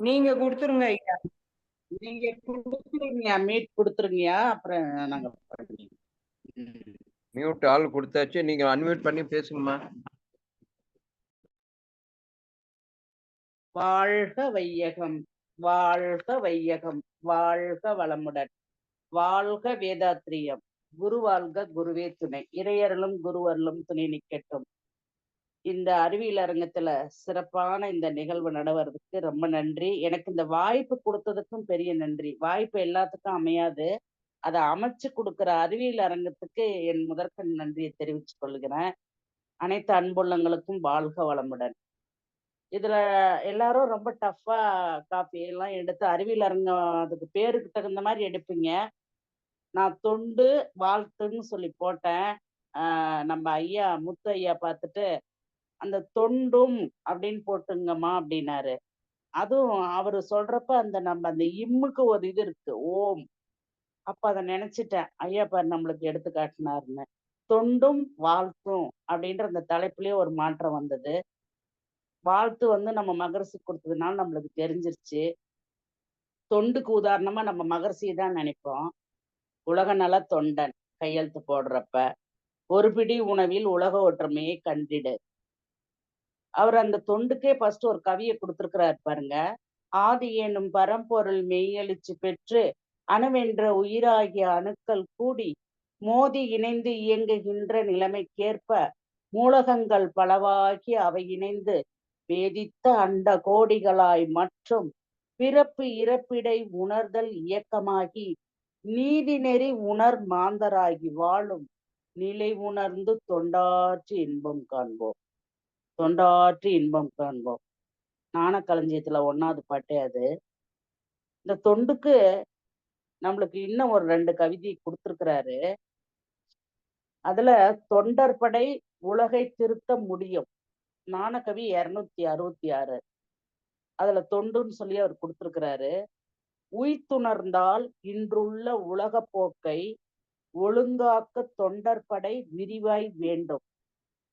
நீங்க குடுத்துருங்க ஐயா. நீங்க குடுத்துருங்கய்யா, மீட் குடுத்துருங்கய்யா. அப்புறம் நாங்க பண்ணிக்கிறோம். ம். மியூட் ஆள் குடுத்தாச்சு. நீங்க அன்மியூட் பண்ணி பேசுங்கம்மா. வாழ்க வையகம், வாழ்க வையகம், வாழ்க வளமுடன், வாழ்க வேதாத்ரியம், குரு வாழ்க குருவே துணை, இறையருளும் குருவருளும் துணை நிற்கட்டும். இந்த அறிவியல் அரங்கத்துல சிறப்பான இந்த நிகழ்வு நடவறதுக்கு ரொம்ப நன்றி. எனக்கு இந்த வாய்ப்பு கொடுத்ததுக்கும் பெரிய நன்றி. வாய்ப்பு எல்லாத்துக்கும் அமையாது. அதை அமைச்சு கொடுக்கிற அறிவியல் அரங்கத்துக்கு என் முதற்கண் நன்றியை தெரிவித்துக் கொள்கிறேன். அனைத்து அன்புள்ளங்களுக்கும் வாழ்க வளமுடன். இதுல எல்லாரும் ரொம்ப டஃப்பா காப்பி எல்லாம் எடுத்து அறிவியல் அரங்கம் அதுக்கு பேருக்கு தகுந்த மாதிரி எடுப்பீங்க. நான் தொண்டு வாழ்த்துன்னு சொல்லி போட்டேன். நம்ம ஐயா முத்து ஐயா பார்த்துட்டு அந்த தொண்டும் அப்படின்னு போட்டுங்கம்மா அப்படின்னாரு. அதுவும் அவரு சொல்றப்ப அந்த நம்ம அந்த இம்முக்கு ஒரு இது இருக்கு, ஓம். அப்ப அதை நினைச்சிட்டேன், ஐயா பாரு நம்மளுக்கு எடுத்து காட்டினாருன்னு. தொண்டும் வாழ்த்தும் அப்படின்ற அந்த தலைப்புலயே ஒரு மாற்றம் வந்தது. வாழ்த்து வந்து நம்ம மகரிஷி கொடுத்ததுனால நம்மளுக்கு தெரிஞ்சிருச்சு. தொண்டுக்கு உதாரணமா நம்ம மகரிஷியை தான் நினைப்போம். உலக நல தொண்டன் கையெழுத்து போடுறப்ப, ஒரு பிடி உணவில் உலக ஒற்றுமையை கண்டிடு. அவர் அந்த தொண்டுக்கே ஃபர்ஸ்ட் ஒரு கவியை கொடுத்திருக்கிறார் பாருங்க. ஆதி எனும் பரம்பொருள் மெய்யெழுச்சி பெற்று அணுவென்ற உயிராகிய அணுக்கள் கூடி மோதி இணைந்து இயங்குகின்ற நிலைமைக்கேற்ப மூலகங்கள் பலவாகி அவை இணைந்து வேதித்த அண்ட கோடிகளாய் மற்றும் பிறப்பு இறப்பிடை உணர்தல் இயக்கமாகி நீதி நெறி உணர் மாந்தராகி வாழும் நிலை உணர்ந்து தொண்டாற்றி இன்பம் காண்போம். தொண்டாற்றி இன்பம் காண்போம். ஞானக்களஞ்சியத்துல 1வது பாட்டே அது. இந்த தொண்டுக்கு நம்மளுக்கு இன்னும் ஒரு 2 கவிதை கொடுத்திருக்கிறாரு. அதுல தொண்டர் படை உலகை திருத்த முடியும். ஞானகவி 266. அதுல தொண்டுன்னு சொல்லி அவர் கொடுத்திருக்கிறாரு. உய்த்துணர்ந்தால் இன்றுள்ள உலக போக்கை ஒழுங்காக்க தொண்டர் படை விரிவாய் வேண்டும்.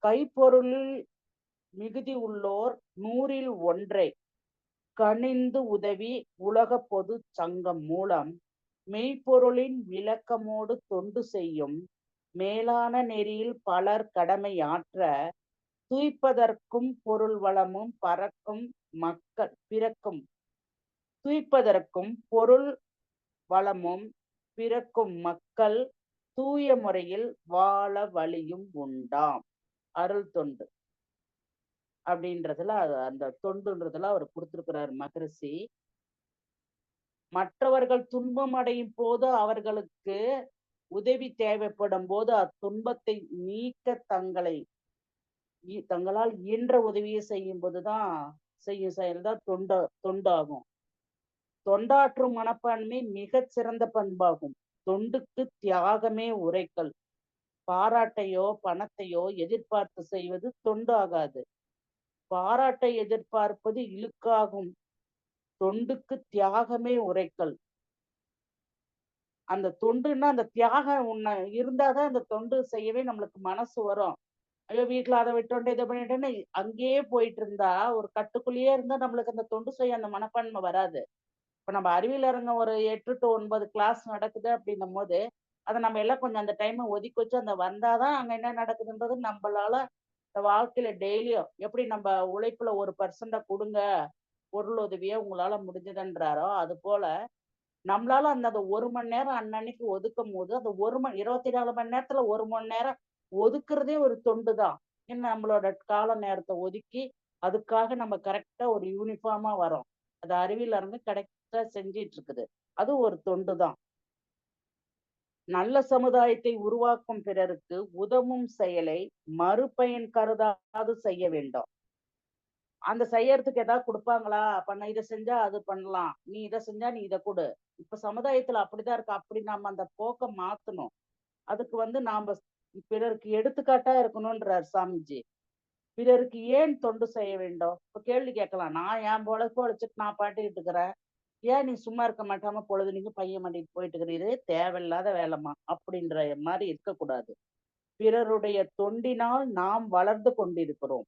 கைப்பொருளில் மிகுதி உள்ளோர் 100ல் 1 கணிந்து உதவி உலக பொது சங்கம் மூலம் மெய்ப்பொருளின் விளக்கமோடு தொண்டு செய்யும் மேலான நெறியில் பலர் கடமை ஆற்ற தூய்ப்பதற்கும் பொருள் வளமும் பறக்கும் மக்கள் பிறக்கும் தூய்ப்பதற்கும் பொருள் வளமும் பிறக்கும் மக்கள் தூய முறையில் வாழ வழியும் உண்டாம். அருள் தொண்டு அப்படின்றதுல அந்த தொண்டுன்றதுல அவர் கொடுத்திருக்கிறார் மகரிஷி. மற்றவர்கள் துன்பம் அடையும் போது அவர்களுக்கு உதவி தேவைப்படும் போது அத்துன்பத்தை நீக்க தங்களால் இயன்ற உதவியை செய்யும் போதுதான் செய்யும் செயல்தான் தொண்டாகும். தொண்டாற்றும் மனப்பான்மை மிகச் சிறந்த பண்பாகும். தொண்டுக்கு தியாகமே உரைக்கல். பாராட்டையோ பணத்தையோ எதிர்பார்த்து செய்வது தொண்டு ஆகாது. பாராட்டை எதிர்பார்ப்பது இழுக்காகும். தொண்டுக்கு தியாகமே உரைக்கல். அந்த தொண்டுன்னா அந்த தியாகம் இருந்தாதான் அந்த தொண்டு செய்யவே நம்மளுக்கு மனசு வரும். ஐயோ வீட்டுல அதை விட்டோன்ட்டு இதை பண்ணிட்டேன்னு அங்கேயே போயிட்டு இருந்தா, ஒரு கட்டுக்குள்ளேயே இருந்தா நம்மளுக்கு அந்த தொண்டு செய்ய அந்த மனப்பான்மை வராது. இப்ப நம்ம அறிவியல் அரங்கம் ஒரு 8 to 9 கிளாஸ் நடக்குது அப்படின்னும் போது அதை நம்ம எல்லாம் கொஞ்சம் அந்த டைமை ஒதுக்கி வச்சு அந்த வந்தாதான் அங்க என்ன நடக்குதுன்றது நம்மளால இந்த வாழ்க்கையில டெய்லியும் எப்படி நம்ம உழைப்புல 1% கொடுங்க பொருள் உதவியே உங்களால முடிஞ்சதுன்றாரோ, அது போல நம்மளால அந்த 1 மணி நேரம் அன்னன்னைக்கு ஒதுக்கும் போது அந்த 24 மணி நேரத்துல 1 மணி நேரம் ஒதுக்குறதே ஒரு தொண்டு தான். ஏன்னா நம்மளோட கால நேரத்தை ஒதுக்கி அதுக்காக நம்ம கரெக்டா ஒரு யூனிஃபார்மா வரோம். அது அறிவியல் அரங்கு கரெக்டா செஞ்சிட்டு இருக்குது. அது ஒரு தொண்டு தான். நல்ல சமுதாயத்தை உருவாக்கும் பிறருக்கு உதவும் செயலை மறுபயன் கருதாது செய்ய வேண்டும். அந்த செய்யறதுக்கு ஏதாவது கொடுப்பாங்களா? பண்ண இதை செஞ்சா அது பண்ணலாம், நீ இதை செஞ்சா நீ இதை கொடு. இப்ப சமுதாயத்துல அப்படிதான் இருக்கு. அப்படி நாம அந்த போக்க மாத்தணும். அதுக்கு நாம பிறருக்கு எடுத்துக்காட்டா இருக்கணும்ன்றார் சாமிஜி. பிறருக்கு ஏன் தொண்டு செய்ய வேண்டும்? இப்ப கேள்வி கேட்கலாம். நான் என் பொழப்பு உழைச்சிட்டு நான் பாட்டுக்கிட்டு இருக்கிறேன், ஏன் நீ சும்மா இருக்க மாட்டாம பொழுதுனைக்கும் பையன் மாட்டிட்டு போயிட்டு இருக்கிற, இது தேவையில்லாத வேலைமா அப்படின்ற மாதிரி இருக்கக்கூடாது. பிறருடைய தொண்டினால் நாம் வளர்ந்து கொண்டிருக்கிறோம்.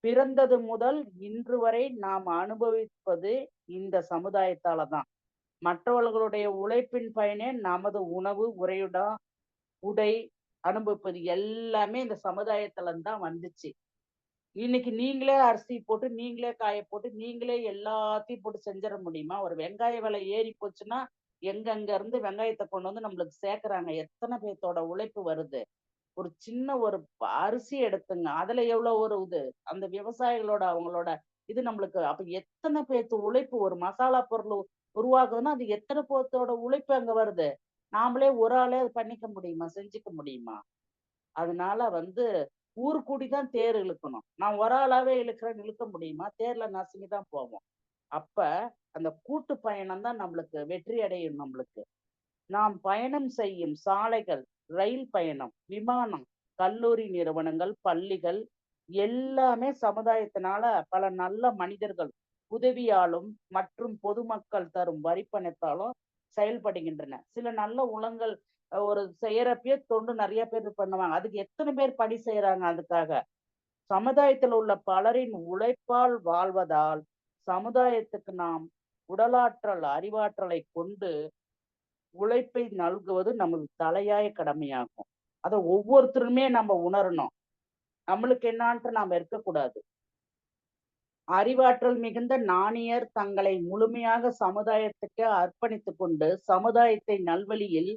பிறந்தது முதல் இன்று வரை நாம் அனுபவிப்பது இந்த சமுதாயத்தால தான். மற்றவர்களுடைய உழைப்பின் பயனே நமது உணவு, உடை அனுபவிப்பது எல்லாமே இந்த சமுதாயத்துல தான் வந்துச்சு. இன்னைக்கு நீங்களே அரிசி போட்டு, நீங்களே காய போட்டு, நீங்களே எல்லாத்தையும் போட்டு செஞ்சிட முடியுமா? ஒரு வெங்காய விலை ஏறி போச்சுன்னா, எங்கெங்க இருந்து வெங்காயத்த கொண்டு வந்து நம்மளுக்கு சேர்க்குறாங்க. எத்தன பேத்தோட உழைப்பு வருது? ஒரு சின்ன ஒரு அரிசி எடுத்துங்க. அதுல எவ்வளோ ஒரு இது. அந்த விவசாயிகளோட அவங்களோட இது நம்மளுக்கு அப்ப எத்தன பேத்து உழைப்பு ஒரு மசாலா பொருள் உருவாகுதுன்னா, அது எத்தன பேத்தோட உழைப்பு அங்க வருது? நாமளே ஒரு ஆளே அது பண்ணிக்க முடியுமா? செஞ்சுக்க முடியுமா? அதனால வந்து ஊர் கூடி தான் தேர் இழுக்கணும். நான் ஒரு ஆளாவே இழுக்கிறேன்னு இழுக்க முடியுமா? தேர்ல நசுங்கி தான் போவோம். அப்ப அந்த கூட்டு பயணம் தான் நம்மளுக்கு வெற்றி அடையும் நம்மளுக்கு. நாம் பயணம் செய்யும் சாலைகள், ரயில் பயணம், விமானம், கல்லூரி நிறுவனங்கள், பள்ளிகள் எல்லாமே சமுதாயத்தினால பல நல்ல மனிதர்கள் உதவியாலும் மற்றும் பொதுமக்கள் தரும் வரிப்பணத்தாலும் செயல்படுகின்றன. சில நல்ல உளங்கள் ஒரு செய்யறப்பயே தொண்டு நெறைய பேர் பண்ணுவாங்க. அதுக்கு எத்தன பேர் பணி செய்றாங்க அதுக்காக? சமுதாயத்தில் உள்ள பலரின் உழைப்பால் வாழ்வதால், சமுதாயத்துக்கு நாம் உடலாற்றல், அறிவாற்றலை கொண்டு உழைப்பை நல்குவது நமது தலையாய கடமையாகும். அத ஒவ்வொருத்தருமே நம்ம உணரணும். நம்மளுக்கு என்னான்ட்டு நாம இருக்கக்கூடாது. அறிவாற்றல் மிகுந்த ஞானியர் தங்களை முழுமையாக சமுதாயத்துக்கு அர்ப்பணித்துக் கொண்டு, சமுதாயத்தை நல்வழியில்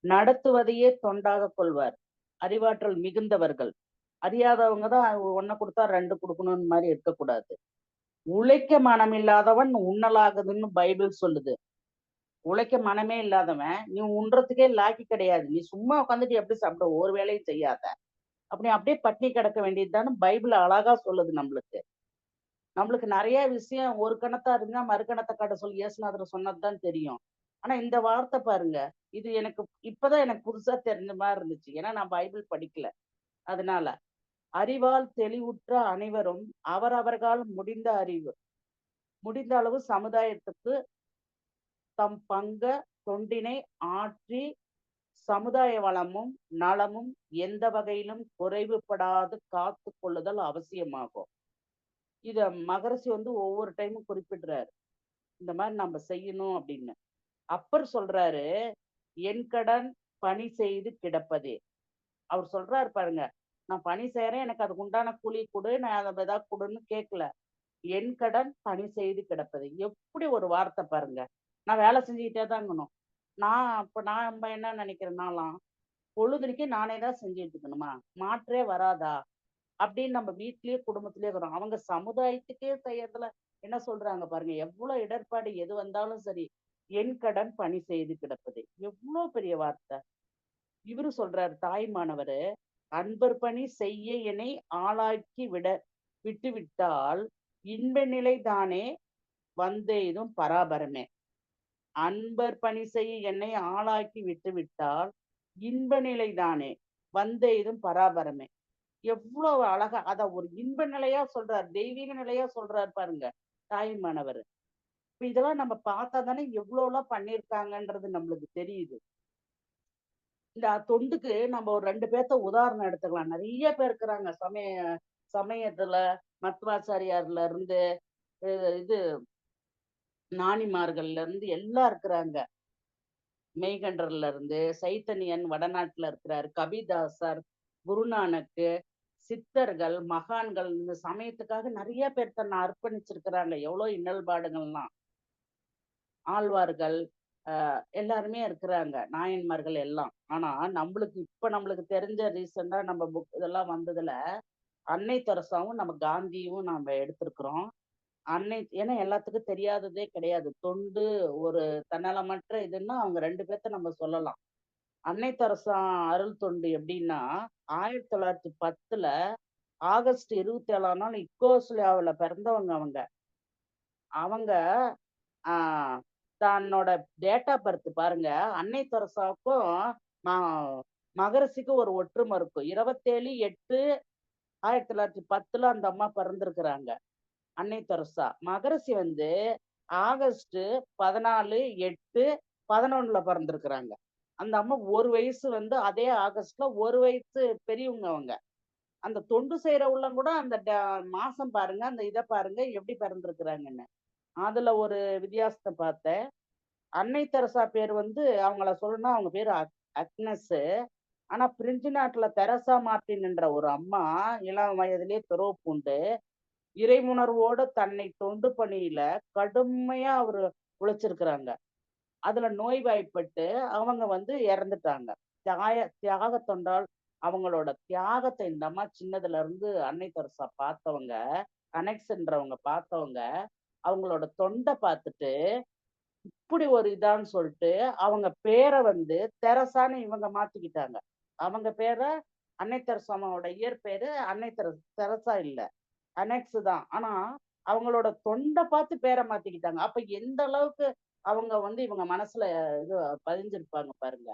நடத்துவதையே தொண்டாகக் கொள்வார். அறிவாற்றல் மிகுந்தவர்கள். அறியாதவங்க தான் 1 குடுத்தா 2 குடுக்கணும்னு மாரி இருக்கக்கூடாது. உழைக்க மனமில்லாதவன் உண்ணலாகுதுன்னு பைபிள் சொல்லுது. உழைக்க மனமே இல்லாதவன், நீ உண்றதுக்கே லாயக்கு கிடையாது. நீ சும்மா உட்காந்துட்டு எப்படி சாப்பிடுவ? ஒரு வேலையும் செய்யாத. அப்ப நீ அப்படியே பட்டினி கிடக்க வேண்டியதுதான்னு பைபிள் அழகா சொல்லுது நம்மளுக்கு. நம்மளுக்கு நெறைய விஷயம் ஒரு கணத்தா இருந்தா மறு கணத்த காட்ட சொல்லி இயேசுநாதர் சொன்னது தான் தெரியும். ஆனா இந்த வார்த்தை பாருங்க. இது எனக்கு இப்பதான் எனக்கு புதுசா தெரிஞ்ச மாரி இருந்துச்சு. ஏன்னா நான் பைபிள் படிக்கல. அதனால. அறிவால் தெளிவுற்ற அனைவரும் அவரவர்களால் முடிந்த அளவு சமுதாயத்துக்கு தம் தொண்டினை ஆற்றி சமுதாய வளமும், நலமும் எந்த வகையிலும் குறைவுபடாது காத்துக் கொள்ளுதல் அவசியமாகும். இத மகரிஷி வந்து ஒவ்வொரு டைமும் குறிப்பிடுறாரு. இந்த மாரி நம்ம செய்யணும் அப்படின்னு. அப்பர் சொல்றாரு, "என் கடன் பணி செய்து கிடப்பதே." அவர் சொல்றாரு பாருங்க. நான் பணி செய்றேன். எனக்கு அதுக்கு உண்டான கூலி குடு. நான் அத ஏதாவது குடுன்னு கேட்கல. என் கடன் பணி செய்து கிடப்பது. எப்படி ஒரு வார்த்தை பாருங்க. நான் வேலை செஞ்சுக்கிட்டே தான் இருக்கணும். நான் என்ன நினைக்கிறேன் நான்லாம், பொழுதனைக்கும் நானே தான் செஞ்சுட்டு இருக்கணுமா? மாற்றே வராதா? அப்படின்னு நம்ம வீட்லயே, குடும்பத்திலேயே இருக்கிறோம். அவங்க சமுதாயத்துக்கே செய்யறதுல என்ன சொல்றாங்க பாருங்க. எவ்வளோ இடர்பாடு எது வந்தாலும் சரி, என் கடன் பணி செய்து கிடப்பது. எவ்வளோ பெரிய வார்த்தை. இவரு சொல்றாரு தாய்மானவரு, "அன்பர் பணி செய்ய என்னை ஆளாக்கி விட்டுவிட்டால், இன்ப நிலை தானே வந்தெய்தும் பராபரமே." அன்பர் பணி செய்ய என்னை ஆளாக்கி விட்டுவிட்டால், இன்ப நிலை தானே வந்தெய்தும் பராபரமே. எவ்வளவு அழகா அத ஒரு இன்ப நிலையா சொல்றார். தெய்வீக நிலையா சொல்றார் பாருங்க, தாயுமானவரு. இப்ப இதெல்லாம் நம்ம பார்த்தா தானே எவ்வளோலாம் பண்ணியிருக்காங்கன்றது நம்மளுக்கு தெரியுது. இந்த தொண்டுக்கு நம்ம ஒரு 2 பேத்த உதாரணம் எடுத்துக்கலாம். நெறைய பேர் இருக்கிறாங்க. சமயத்துல மத்வாச்சாரியார்ல இருந்து, அ இது ஞானிமார்கள்ல இருந்து எல்லாம் இருக்கிறாங்க. மெய்கண்டர்ல இருந்து, சைத்தன்யன் வடநாட்டுல இருக்கிறாரு. கபிதாசர், குருநானக்கு, சித்தர்கள், மகான்கள் இந்த சமயத்துக்காக நெறைய பேர் தன்னை அர்ப்பணிச்சிருக்கிறாங்க. எவ்வளோ இன்னல்பாடுகள்லாம். ஆழ்வார்கள், எல்லாருமே இருக்கிறாங்க. நாயன்மார்கள் எல்லாம். ஆனா, நம்மளுக்கு தெரிஞ்ச ரீசென்ட்டா நம்ம இதெல்லாம் வந்ததுல, அன்னை தெரசாவும், நம்ம காந்தியும் நாம எடுத்திருக்கிறோம். ஏன்னா எல்லாத்துக்கும் தெரியாததே கிடையாது. தொண்டு, ஒரு தன்னலமற்ற இதுன்னா அவங்க 2 பேத்த நம்ம சொல்லலாம். அன்னை தெரசா அருள் தொண்டு எப்படின்னா, 1910ல ஆகஸ்ட் 27ஆம் நாள் இக்கோஸ்லாவுல பிறந்தவங்க அவங்க. அவங்க ஆ தன்னோட டேட் ஆஃப் பர்த் பாருங்க. அன்னை தெரசாவுக்கும் ம மகரிஷிக்கும் ஒரு ஒற்றுமை இருக்கும். 27/8/1910ல அந்த அம்மா பிறந்திருக்கிறாங்க. அன்னை தெரசா. மகரிஷி வந்து ஆகஸ்ட் 14/8/11ல பிறந்திருக்கிறாங்க. அந்த அம்மா 1 வயசு வந்து அதே ஆகஸ்ட்ல 1 வயசு பெரியவங்க அவங்க. அந்த தொண்டு செய்யறவங்களும் கூட அந்த மாசம் பாருங்க, அந்த இத பாருங்க எப்படி பிறந்திருக்கிறாங்கன்னு. அதுல ஒரு வித்தியாசத்த பார்த்தேன். அன்னை தெரசா பேர் வந்து அவங்கள சொல்லணும்னா அவங்க பேரு அக்னஸு. ஆனா பிரெஞ்சு நாட்டுல தெரசா மார்ட்டின் என்ற ஒரு அம்மா இளம் வயதிலே துறவு பூண்டு, இறையுணர்வோட தன்னை தொண்டு பணியில கடுமையா அவரு உழைச்சிருக்கிறாங்க. அதுல நோய்வாய்ப்பட்டு அவங்க வந்து இறந்துட்டாங்க. தியாக தொண்டால் அவங்களோட தியாகத்த இந்த அம்மா சின்னதுல இருந்து அன்னை தெரசா பார்த்தவங்க, கனெக்ட்ஸ்ன்றவங்க பார்த்தவங்க, அவங்களோட தொண்ட பார்த்துட்டு, இப்படி ஒரு இதான்னு சொல்ட்டு, அவங்க பேர வந்து தெரசான்னு இவங்க மாத்திக்கிட்டாங்க. அவங்க பேர அன்னை தெரசா அம்மாவோட இயற்பெயரு அன்னை தெரசா இல்ல. அனெக்ஸ் தான். ஆனா, அவங்களோட தொண்ட பார்த்து பேர மாத்திக்கிட்டாங்க. அப்ப எந்த அளவுக்கு அவங்க வந்து இவங்க மனசுல இது பதிஞ்சிருப்பாங்க பாருங்க.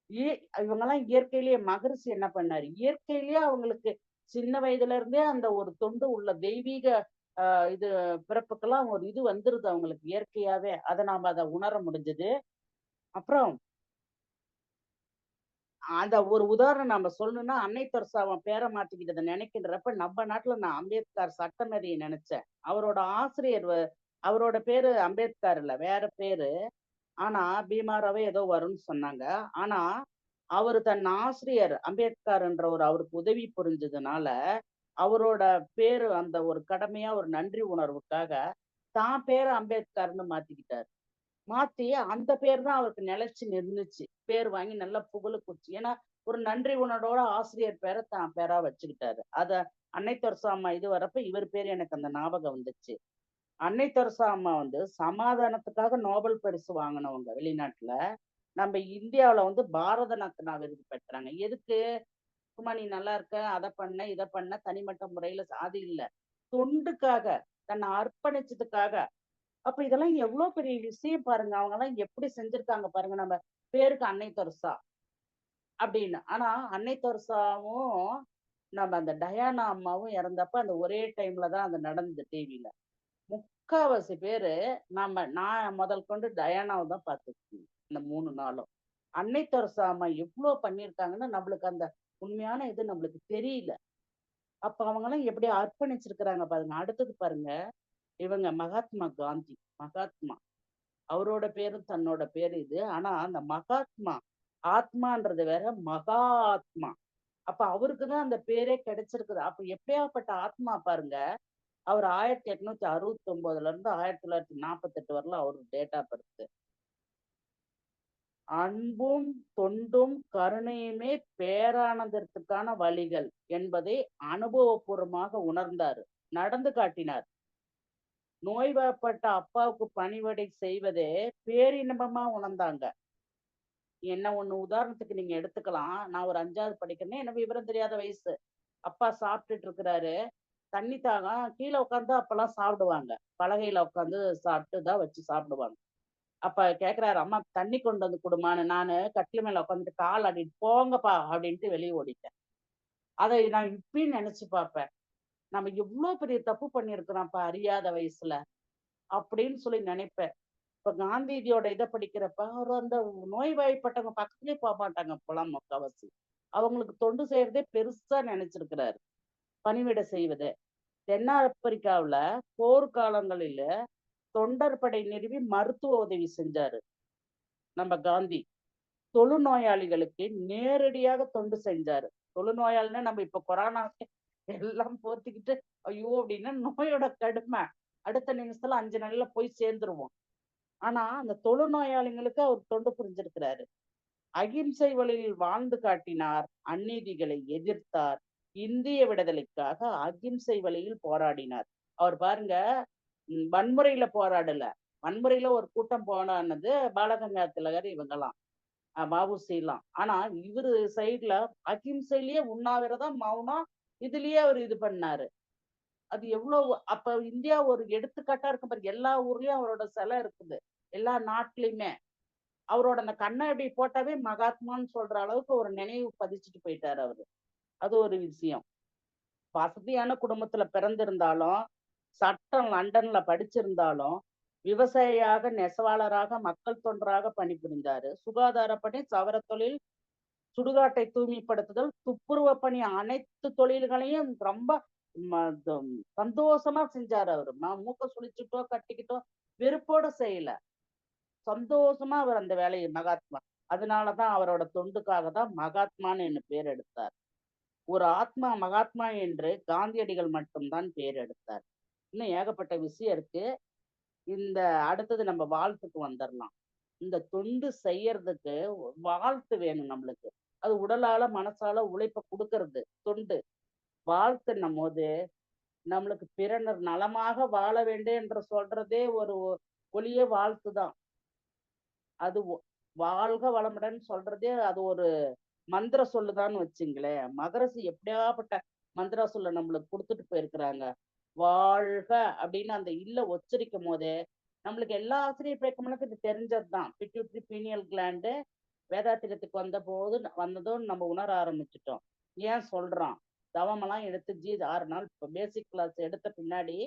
இ இவங்கலாம் இயற்கையிலேயே மகரிஷி என்ன பண்ணாரு? இயற்கையிலேயே அவங்களுக்கு சின்ன வயதுல இருந்தே அந்த ஒரு தொண்டு உள்ள தெய்வீக அ இது பிறப்புக்கெல்லாம் ஒரு இது வந்துருது அவங்களுக்கு இயற்கையாவே. அத உணர முடிஞ்சது. அப்புறம் அந்த ஒரு உதாரணம் நம்ம சொல்லணும்னா, அன்னை தெரசாவ பேர மாத்திக்கிட்டத நினைக்கின்றப்ப, நம்ம நாட்டுல நான் அம்பேத்கர் சட்டமேதைய நெனச்சேன். அவரோட ஆசிரியர் அவரோட பேரு அம்பேத்கர் இல்ல, வேற பேரு. ஆனா, பீமாராவோ ஏதோ வரும்ன்னு சொன்னாங்க. ஆனா, அவரு தன் ஆசிரியர் அம்பேத்கர்ன்றவரு அவருக்கு உதவி புரிஞ்சதுனால, அவரோட பேரு அந்த ஒரு கடமையா ஒரு நன்றி உணர்வுக்காக, தான் பேர அம்பேத்கர்ன்னு மாத்திக்கிட்டாரு. மாத்தி அந்த பேர் தான் அவருக்கு நிலைச்சு நின்னுச்சு. பேர் வாங்கி நல்லா புகழுக்குச்சு. ஏன்னா, ஒரு நன்றி உணர்வோட ஆசிரியர் பேர தான் பேரா வச்சுக்கிட்டாரு. அத அன்னை தெரசா அம்மா இது வரப்ப இவர் பேரு எனக்கு அந்த ஞாபகம் வந்துச்சு. அன்னை தெரசா அம்மா வந்து சமாதானத்துக்காக நோபல் பரிசு வாங்குனவங்க வெளிநாட்டுல. நம்ம இந்தியாவுல வந்து பாரத ரத்னா விருது பெற்றாங்க. எதுக்கு? சும்மா நீ நல்லா இருக்க, அத பண்ண, இத பண்ண தனிப்பட்ட முறையில அது இல்ல. தொண்டுக்காக, தன்னை அர்ப்பணிச்சதுக்காக. அப்ப இதெல்லாம் எவ்ளோ பெரிய விஷயம் பாருங்க. அவங்கலாம் எப்படி செஞ்சிருக்காங்க பாருங்க. நம்ம பேருக்கு அன்னை தெரசா அப்படின்னு. ஆனா அன்னை தெரசாவும், நம்ம அந்த டயானா அம்மாவும் இறந்தப்ப அந்த ஒரே டைம்ல தான் அது நடந்தது டிவில. முக்காவாசி பேரு நான் முதல் கொண்டு டயானாவ தான் பார்த்துருக்கேன். இந்த 3 நாளும். அன்னை தெரசா அம்மா எவ்ளோ பண்ணியிருக்காங்கன்னு நம்மளுக்கு அந்த உண்மையான இது நம்மளுக்கு தெரியல. அப்ப அவங்கலாம் எப்படி அர்ப்பணிச்சிருக்கிறாங்க பாருங்க. அடுத்தது பாருங்க, இவங்க மகாத்மா காந்தி. மகாத்மா. அவரோட பேரும் தன்னோட பேரு இது. ஆனா அந்த மகாத்மா, ஆத்மான்றது வேற, மகா ஆத்மா. அப்ப அவருக்கு தான் அந்த பேரே கிடைச்சிருக்குது. அப்ப எப்பேர்ப்பட்ட ஆத்மா பாருங்க. அவர் 1869ல இருந்து 1948 வரலும் அவரு டேட் ஆஃப் பர்த். அன்பும், தொண்டும், கருணையுமே பேரானந்தத்திற்கான வழிகள் என்பதை அனுபவபூர்வமாக உணர்ந்தாரு. நடந்து காட்டினார். நோய்வாய்ப்பட்ட அப்பாவுக்கு பணிவிடை செய்வதே பேரின்பமா உணர்ந்தாங்க. என்ன ஒண்ணு உதாரணத்துக்கு நீங்க எடுத்துக்கலாம். நான் ஒரு 5வது படிக்கிறேன். எனக்கு விவரம் தெரியாத வயசு. அப்பா சாப்பிட்டுட்டு இருக்கிறாரு. தண்ணி தாகம் கீழ உட்கார்ந்து அப்பலாம் சாப்பிடுவாங்க. பலகையில உட்கார்ந்து சாப்பிட்டு தான் வச்சு சாப்பிடுவாங்க. அப்ப கேட்கிறாரு, "அம்மா தண்ணி கொண்டு வந்து குடும்மான்னு." நானு கட்டில் மேல உட்காந்துட்டு கால் ஆட்டிட்டு, "போங்கப்பா" அப்படின்ட்டு வெளிய ஓடிட்டேன். அதை நான் இப்பயும் நெனச்சு பார்ப்பேன். நம்ம எவ்ளோ பெரிய தப்பு பண்ணியிருக்கிறோம்ப்பா அறியாத வயசுல, அப்படின்னு சொல்லி நெனைப்பேன். இப்ப காந்திஜியோட இத படிக்கிறப்ப, அவரு அந்த நோய்வாய்ப்பட்டவங்க பக்கத்திலேயே போமாட்டாங்க அப்பலாம் முக்காவாசி. அவங்களுக்கு தொண்டு செய்யறதே பெருசா நெனைச்சிருக்கிறாரு. பணிவிடை செய்வது. தென்னாப்பிரிக்காவுல போர்க்காலங்களில தொண்டர் படை நிறுவி மருத்துவ உதவி செஞ்சாரு நம்ம காந்தி. தொழுநோயாளிகளுக்கு நேரடியாக தொண்டு செஞ்சாரு. தொழுநோயாளின்னா நம்ம இப்ப கொரோனா எல்லாம் போத்திக்கிட்டு, ஐயோ! அப்படின்னா நோயோட கடுமை. அடுத்த நிமிஷத்துல 5 நாள்ல போய் சேர்ந்துருவோம். ஆனா, அந்த தொழுநோயாளிங்களுக்கு அவர் தொண்டு புரிஞ்சிருக்கிறாரு. அகிம்சை வழியில் வாழ்ந்து காட்டினார். அநீதிகளை எதிர்த்தார். இந்திய விடுதலைக்காக அகிம்சை வழியில் போராடினார். அவர் பாருங்க, வன்முறையில போராடல. வன்முறையில ஒரு கூட்டம் போனானது பாலகங்காதர திலகர் இவங்கலாம். வ.உ.சி.லாம். ஆனா இவரு சைடுல அகிம்சையிலேயே உண்ணாவிரதம், மௌனம் இதுலயே அவரு இது பண்ணாரு. அது எவ்வளவு அப்ப இந்தியா ஒரு எடுத்துக்காட்டா இருக்கும் பாரு. எல்லா ஊர்லயும் அவரோட சிலை இருக்குது. எல்லா நாட்டிலயுமே. அவரோட அந்த கண்ணாடி போட்டாவே மகாத்மான்னு சொல்ற அளவுக்கு ஒரு நினைவு பதிச்சுட்டு போயிட்டாரு அவரு. அது ஒரு விஷயம். வசதியான குடும்பத்துல பிறந்திருந்தாலும், சட்டம் லண்டன்ல படிச்சிருந்தாலும், விவசாயியாக, நெசவாளராக, மக்கள் தொண்டராக பணிபுரிந்தாரு. சுகாதார பணி, சவர தொழில், சுடுகாட்டை தூய்மைப்படுத்துதல், துப்புரவு பணி அனைத்து தொழில்களையும் ரொம்ப ம த சந்தோஷமா செஞ்சாரு அவரு. மூக்க சுளிச்சுட்டோ, கட்டிக்கிட்டோ வெறுப்போட செய்யல. சந்தோஷமா அவர் அந்த வேலைய மகாத்மா. அதனால தான் அவரோட தொண்டுக்காக தான் மகாத்மான்னு பேர் எடுத்தார். ஒரு ஆத்மா மகாத்மா என்று காந்தியடிகள் மட்டும் தான் பேர் எடுத்தார். இன்னும் ஏகப்பட்ட விஷயம் இருக்கு. இந்த அடுத்தது நம்ம வாழ்த்துக்கு வந்துரலாம். இந்த தொண்டு செய்யறதுக்கு வாழ்த்து வேணும் நம்மளுக்கு. அது உடலால, மனசால உழைப்ப குடுக்கறது தொண்டு. வாழ்த்துன்னும்போது, நம்மளுக்கு பிறர் நலமாக வாழ வேண்டும் என்று சொல்றதே ஒரு ஒளிய வாழ்த்து தான். அது வாழ்க வளமுடன் சொல்றதே அது ஒரு மந்திர சொல்லுதான்னு வச்சுங்களேன். மகரிஷி எப்படியாப்பட்ட மந்திர சொல்ல நம்மளுக்கு குடுத்துட்டு போயிருக்கிறாங்க. வாழ்க அப்படின்னு அந்த இல்ல உச்சரிக்கும் போதே, நம்மளுக்கு எல்லா ஆசிரியர் பேக்கமலுக்கும் இது தெரிஞ்சது தான். பிட்யூட்டரி பீனியல் கிளாண்டு வேதாத்திரியத்துக்கு வந்ததும் நம்ம உணர ஆரம்பிச்சுட்டோம். ஏன் சொல்றான்? தவமெல்லாம் எடுத்து 6 நாள் பேசிக் கிளாஸ் எடுத்த பின்னாடி,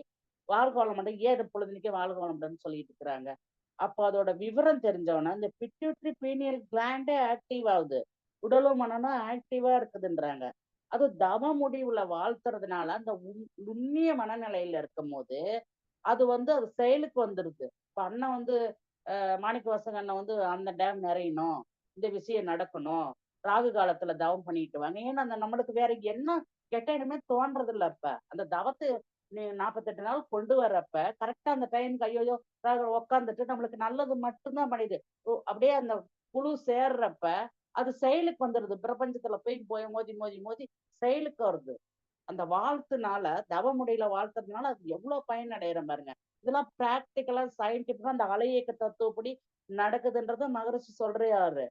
வாழ்க வளமுடன் ஏன் இது பொழுதன்னைக்கு வாழ்க வளமுடன்னு சொல்லிட்டு இருக்கிறாங்க? அப்ப அதோட விவரம் தெரிஞ்சவன, இந்த பிட்யூட்டரி பீனியல் கிளாண்டே ஆக்டிவ் ஆகுது. உடலும் மனமும் ஆக்டிவா இருக்குதுன்றாங்க. அதுவும் தவ முடிவுல வாழ்த்துறதுனால, அந்த நுண்ணிய மனநிலையில இருக்கும்போது, அது செயலுக்கு வந்துருது. இப்ப அண்ணன் மாணிக்கவாசக அண்ணன் அந்த டேம் நிறையணும். இந்த விஷயம் நடக்கணும். ராகு காலத்துல தவம் பண்ணிட்டு வாங்க. ஏன்னா, நம்மளுக்கு வேற என்ன கெட்ட எண்ணமே தோன்றதில்ல அப்ப. அந்த தவத்த நீ 48 நாள் கொண்டு வர்றப்ப, கரெக்ட்டா அந்த டைம்க்கு ஐய்யய்யோ! உட்கார்ந்துட்டு நம்மளுக்கு நல்லது மட்டும் தான் பண்ணிது. அப்படியே அந்த குழு சேர்றப்ப, அது செயலுக்கு வந்துருது. பிரபஞ்சத்துல போய் போய் மோதி, மோதி, மோதி செயலுக்கு வருது. அந்த வாழ்த்துனால, தவமுடையில வாழ்த்துறதுனால அது எவ்ளோ பயனடைறோம் பாருங்க. இதெல்லாம் பிராக்டிகலா, சயின்டிஃபிக்கா அந்த அலை இயக்க தத்துவப்படி நடக்குதுன்றத மகரிஷி சொல்றாரு.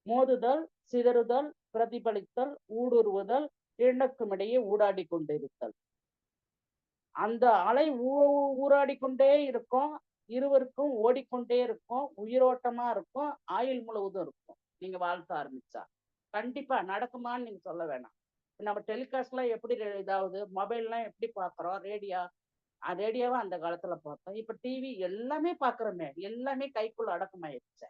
மோதுதல், சிதறுதல், பிரதிபலித்தல், ஊடுருவுதல், இரண்டுக்கும் இடையே ஊடாடிக் கொண்டிருத்தல். அந்த அலை ஊராடிக் கொண்டே இருக்கும். இருவருக்கும் ஓடிக்கொண்டே இருக்கும். உயிரோட்டமா இருக்கும். ஆயுள் முழுவதும் இருக்கும். நீங்க வாழ்த்த ஆரம்பிச்சா. கண்டிப்பா நடக்குமான்னு நீங்க சொல்ல வேணாம். நம்ம டெலிகாஸ்ட்லாம் எப்படி இதாகுது? மொபைல்லாம் எப்படி பார்க்குறோம்? ரேடியோவ அந்த காலத்துல பார்த்தோம். இப்ப டிவி எல்லாமே பார்க்குறோமே! எல்லாமே கைக்குள்ள அடக்கமாயிருச்சே!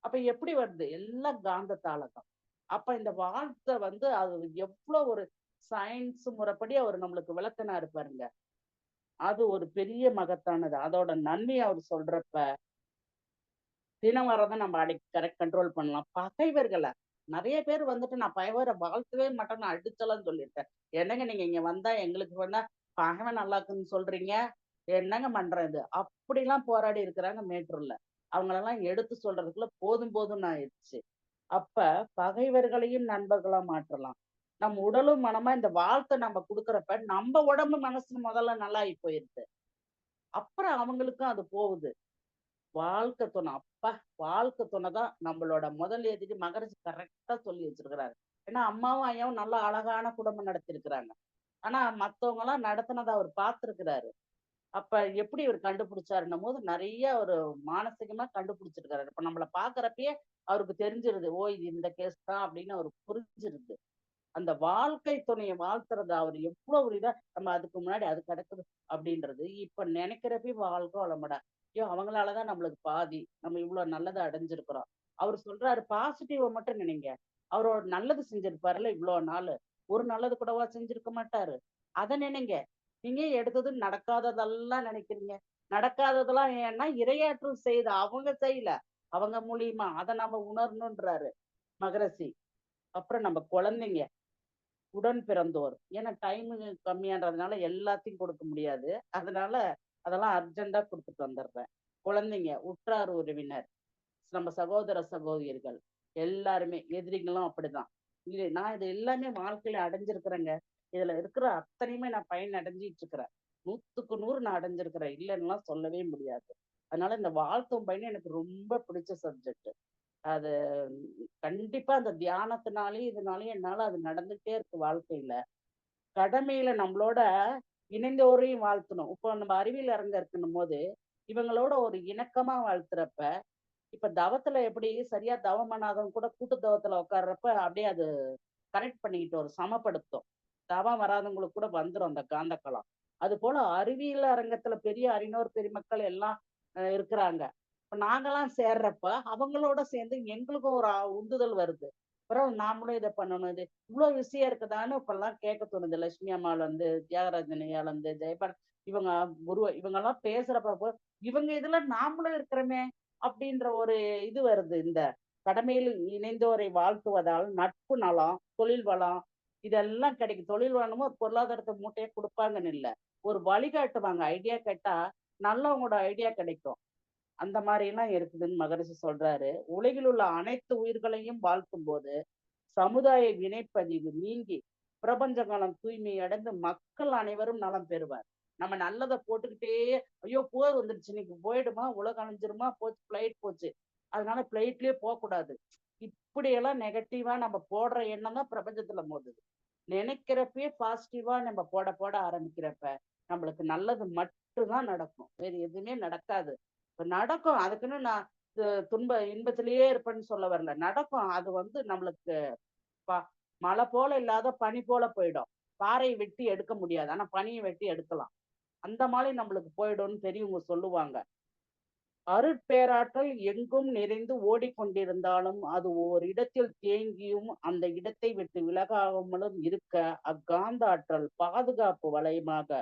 அப்ப எப்படி வருது? எல்லாம் காந்தத்தால தான். அப்ப இந்த வாழ்த்த அது எவ்ளோ ஒரு சயின்ஸ் முறைப்படி அவரு நம்மளுக்கு விளக்குனாரு பாருங்க. அது ஒரு பெரிய மகத்தானது. அதோட நன்மைய அவரு சொல்றப்ப, தினம் வரத நம்ம கரெக்ட் கண்ட்ரோல் பண்ணலாம். பகைவர்கள நெறைய பேர் நான் பகைவர வாழ்த்தவே மாட்டேன்னு அடிச்செல்லாம் சொல்லியிருக்கேன். என்னங்க நீங்க இங்க வந்தா எங்களுக்கு பகைவன் நல்லா இருக்குன்னு சொல்றீங்க. என்னங்க பண்றது? அப்படிலாம் போராடி இருக்கிறாங்க மேட்டூர்ல. அவங்களெல்லாம் எடுத்து சொல்றதுக்குள்ள போதும் போதும்ன்னு ஆயிடுச்சு. அப்ப பகைவர்களையும் நண்பர்களா மாற்றலாம். நம் உடலும் மனமா இந்த வாழ்த்த நம்ம குடுக்குறப்ப, நம்ம உடம்பு மனசு முதல்ல நல்லாயி போயிருது. அப்புறம் அவங்களுக்கும் அது போகுது. வாழ்க்கை துணை. அப்பா! வாழ்க்கை துணை தான் நம்மளோட முதல் எதிரி மகரிஷி கரெக்ட்டா சொல்லி வச்சிருக்கிறாரு. ஏன்னா, அம்மாவும், ஐயாவும் நல்ல அழகான குடும்பம் நடத்தியிருக்கிறாங்க. ஆனா, மத்தவங்கலாம் நடத்துனத அவர் பார்த்திருக்கிறாரு. அப்ப எப்படி இவரு கண்டுபிடிச்சாருன்னும்போது, நெறைய ஒரு மானசீகமா கண்டுபிடிச்சிருக்காரு. இப்ப நம்மள பார்க்கிறப்பயே அவருக்கு தெரிஞ்சிருது. ஓ! இது இந்த கேஸ் தான் அப்படின்னு அவருக்கு புரிஞ்சிருது. அந்த வாழ்க்கை துணைய வாழ்த்துறது அவரு எவ்ளோ ஒரு இதா நம்ம அதுக்கு முன்னாடி அது கிடக்குது அப்படின்றது, இப்ப நெனைக்கிறப்பயே வாழ்க வளமுடன். ஐயோ! அவங்களால தான் நம்மளுக்கு பாதி. நம்ம இவ்ளோ நல்லத அடைஞ்சிருக்கிறோம். அவரு சொல்றாரு, பாசிட்டிவ மட்டும் நினைங்க. அவரு ஒரு நல்லது செஞ்சிருப்பார்ல இவ்ளோ நாளு. ஒரு நல்லது கூடவா செஞ்சிருக்க மாட்டாரு? அத நினைங்க. நீங்க எடுத்தது நடக்காததெல்லாம் நினைக்கிறீங்க. நடக்காததெல்லாம் ஏன்னா, இரையாற்றல் செய்த அவங்க செய்யல. அவங்க மூலியமா. அத நாம உணரணுன்றாரு மகரிஷி. அப்புறம் நம்ம குழந்தைங்க. உடன் பிறந்தோர். ஏன்னா டைமு கம்மியான்றதுனால எல்லாத்தையும் கொடுக்க முடியாது. அதனால அதெல்லாம் அர்ஜென்ட்டா குடுத்துட்டு வந்துடுறேன். குழந்தைங்க, உற்றார் உறவினர், நம்ம சகோதர சகோதரிகள் எல்லாருமே, எதிரிங்களும் அப்படிதான். நான் இது எல்லாமே வாழ்க்கையில அடைஞ்சிருக்கிறேங்க. இதுல இருக்கிற அத்தனையுமே நான் பயன் அடைஞ்சிட்டு இருக்கிறேன். 100க்கு 100 நான் அடைஞ்சிருக்கிறேன். இல்லன்னுலாம் சொல்லவே முடியாது. அதனால இந்த வாழ்த்தும் பயனும் எனக்கு ரொம்ப பிடிச்ச சப்ஜெக்ட். அது கண்டிப்பா அந்த தியானத்தினாலயும், இதனாலயும் என்னால அது நடந்துட்டே இருக்கு வாழ்க்கையில. கடமையில நம்மளோட இணைந்தோரையும் வாழ்த்தணும். இப்போ நம்ம அறிவியல் அரங்கம் இருக்குன்னும்போது, இவங்களோட ஒரு இணக்கமா வாழ்த்துறப்ப, இப்ப தவத்துல எப்படி சரியா தவம் பண்ணாதவங்க கூட கூட்டு தவத்துல உட்கார்றப்ப, அப்படியே அது கரெக்ட் பண்ணிக்கிட்டு வரும், சமப்படுத்தும். தவம் வராதவங்களுக்கு கூட வந்துரும் அந்த காந்தக்களம். அதுபோல அறிவியல் அரங்கத்துல பெரிய அறிஞர் பெருமக்கள் எல்லாம் இருக்கிறாங்க. இப்ப நாங்கலாம் சேர்றப்ப, அவங்களோட சேர்ந்து எங்களுக்கும் ஒரு உந்துதல் வருது. அப்புறம் நாமளும் இதை பண்ணணும். இது இவ்வளவு விஷயம் இருக்குதான்னு இப்பெல்லாம் கேட்க தோணுது. லட்சுமி அம்மால இருந்து, தியாகராஜன் ஐயால இருந்து, ஜெயபால் இவங்க குரு இவங்கெல்லாம் பேசுறப்ப இவங்க இதுல நாமளும் இருக்கிறோமே அப்படின்ற ஒரு இது வருது. இந்த கடமையில் இணைந்தோரை வாழ்த்துவதால் நட்பு நலம், தொழில் வளம் இதெல்லாம் கிடைக்கும். தொழில் வளமும் பொருளாதாரத்தை மூட்டையே கொடுப்பாங்கன்னு இல்ல. ஒரு வழிகாட்டுவாங்க. ஐடியா கேட்டா நல்லவங்களோட ஐடியா கிடைக்கும். அந்த மாரிலாம் இருக்குதுன்னு மகரிஷி சொல்றாரு. உலகில் உள்ள அனைத்து உயிர்களையும் வாழ்த்தும்போது, சமுதாய வினைப்பதிவு நீங்கி, பிரபஞ்ச நலம் தூய்மை அடைந்து மக்கள் அனைவரும் நலம் பெறுவர். நம்ம நல்லத போட்டுக்கிட்டே, ஐயோ! போர் வந்துருச்சு இன்னைக்கு போயிடுமா? உலகம் அழிஞ்சிருமா? போச்சு ஃப்ளைட் போச்சு. அதனால ஃப்ளைட்லயே போக்கூடாது. இப்படியெல்லாம் நெகட்டிவா நம்ம போடுற எண்ணம் தான் பிரபஞ்சத்துல மோதுது. நினைக்கிறப்பயே பாசிட்டிவா நம்ம போட போட ஆரம்பிக்கிறப்ப, நம்மளுக்கு நல்லது மட்டும் தான் நடக்கும். வேறு எதுவுமே நடக்காது. இப்ப நடக்கும். அதுக்குன்னு நான் இன்பத்திலேயே இருப்பேன்னு சொல்ல வரல. நடக்கும். அது நம்மளுக்கு ப மழை போல இல்லாத பனி போல போயிடும். பாறைய வெட்டி எடுக்க முடியாது. ஆனா பனிய வெட்டி எடுக்கலாம். அந்த மாரி நம்மளுக்கு போயிடும்னு பெரியவங்க சொல்லுவாங்க. அருட்பேராற்றல் எங்கும் நிறைந்து ஓடிக்கொண்டிருந்தாலும், அது ஓரிடத்தில் தேங்கியும், அந்த இடத்தை விட்டு விலகாமலும் இருக்க, அக்காந்த ஆற்றல் பாதுகாப்பு வளையமாக